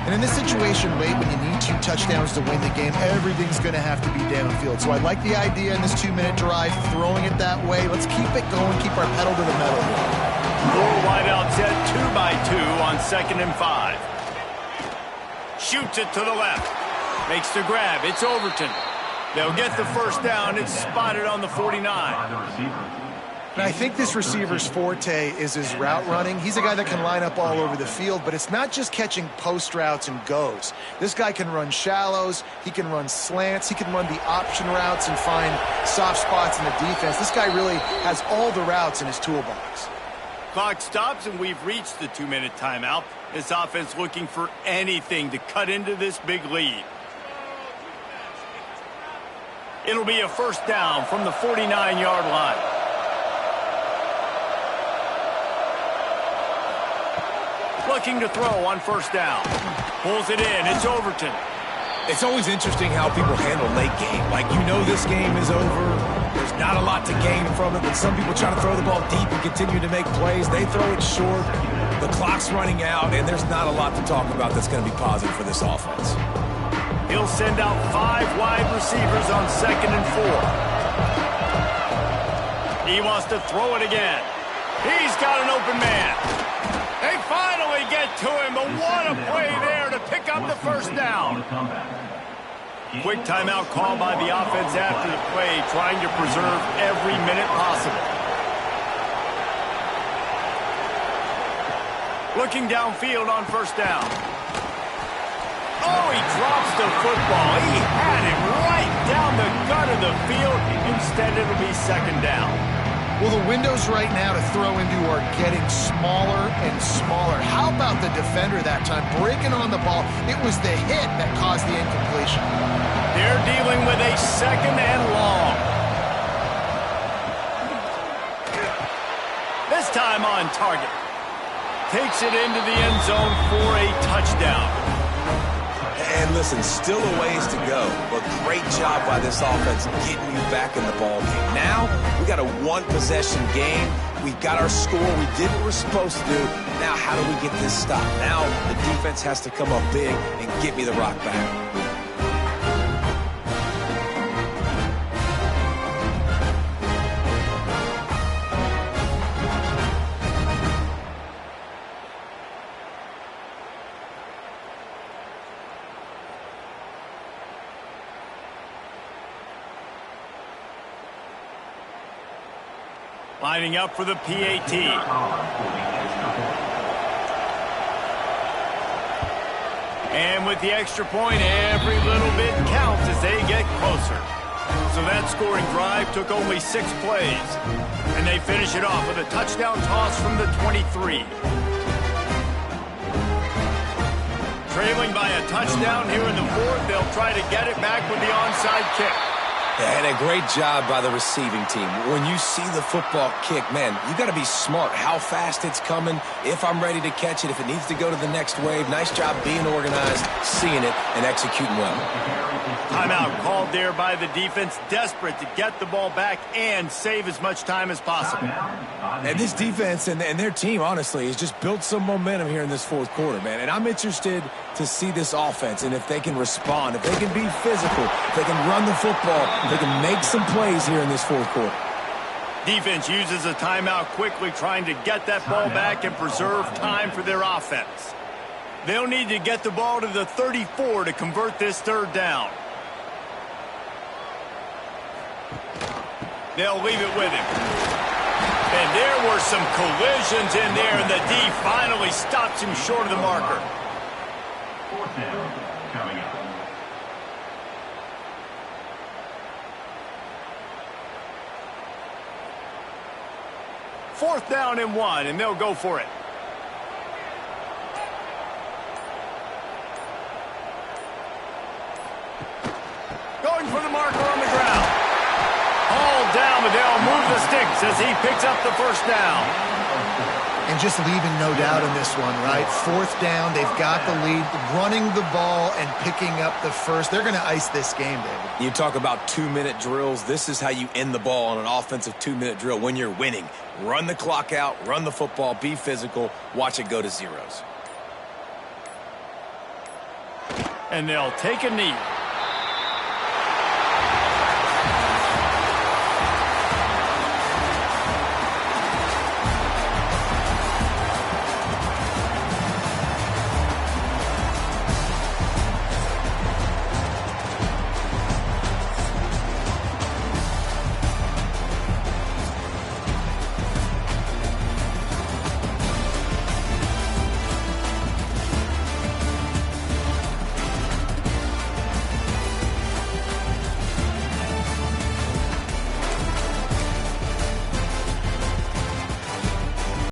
B: And in this situation late, when you need 2 touchdowns to win the game, everything's going to have to be downfield. So I like the idea in this 2-minute drive, throwing it that way. Let's keep it going, keep our pedal to the metal here.
A: 4 wideouts set 2 by 2 on 2nd and 5. Shoots it to the left. Makes the grab. It's Overton. They'll get the 1st down. It's spotted on the 49.
B: And I think this receiver's forte is his route running. He's a guy that can line up all over the field, but it's not just catching post routes and goes. This guy can run shallows, he can run slants, he can run the option routes and find soft spots in the defense. This guy really has all the routes in his toolbox.
A: Clock stops, and we've reached the 2-minute timeout. This offense looking for anything to cut into this big lead. It'll be a 1st down from the 49-yard line. Looking to throw on 1st down. Pulls it in. It's Overton.
C: It's always interesting how people handle late game. Like, you know this game is over. There's not a lot to gain from it, but some people try to throw the ball deep and continue to make plays. They throw it short. The clock's running out, and there's not a lot to talk about that's going to be positive for this offense.
A: He'll send out 5 wide receivers on 2nd and 4. He wants to throw it again. He's got an open man. They finally get to him, but what a play there to pick up the 1st down. Quick timeout called by the offense after the play, trying to preserve every minute possible. Looking downfield on 1st down. Oh, he drops the football. He had it right down the gut of the field. Instead, it'll be 2nd down.
B: Well, the windows right now to throw into are getting smaller and smaller. How about the defender that time breaking on the ball? It was the hit that caused the incompletion.
A: They're dealing with a 2nd and long. This time on target. Takes it into the end zone for a touchdown.
C: And listen, still a ways to go, but great job by this offense getting you back in the ball game. Now, we got a 1-possession game. We got our score. We did what we're supposed to do. Now, how do we get this stopped? Now, the defense has to come up big and get me the rock back.
A: Lining up for the PAT. And with the extra point, every little bit counts as they get closer. So that scoring drive took only 6 plays. And they finish it off with a touchdown toss from the 23. Trailing by a touchdown here in the 4th, they'll try to get it back with the onside kick.
C: And a great job by the receiving team. When you see the football kick, man, you got to be smart. How fast it's coming, if I'm ready to catch it, if it needs to go to the next wave. Nice job being organized, seeing it, and executing well.
A: Timeout called there by the defense, desperate to get the ball back and save as much time as possible.
C: And this defense and their team, honestly, has just built some momentum here in this 4th quarter, man. And I'm interested to see this offense and if they can respond, if they can be physical, if they can run the football, if they can make some plays here in this 4th quarter.
A: Defense uses a timeout quickly, trying to get that ball back and preserve time for their offense. They'll need to get the ball to the 34 to convert this 3rd down. They'll leave it with him. And And there were some collisions in there, and the D finally stops him short of the marker.
D: Fourth down coming up.
A: Fourth down and 1, and they'll go for it. Going for the marker on the ground. All down, but they'll move the sticks as he picks up the first down.
B: And just leaving no doubt in this one, right? Fourth down, they've got the lead, running the ball and picking up the first. They're going to ice this game, David.
C: You talk about 2-minute drills. This is how you end the ball on an offensive 2-minute drill when you're winning. Run the clock out, run the football, be physical, watch it go to zeros.
A: And they'll take a knee.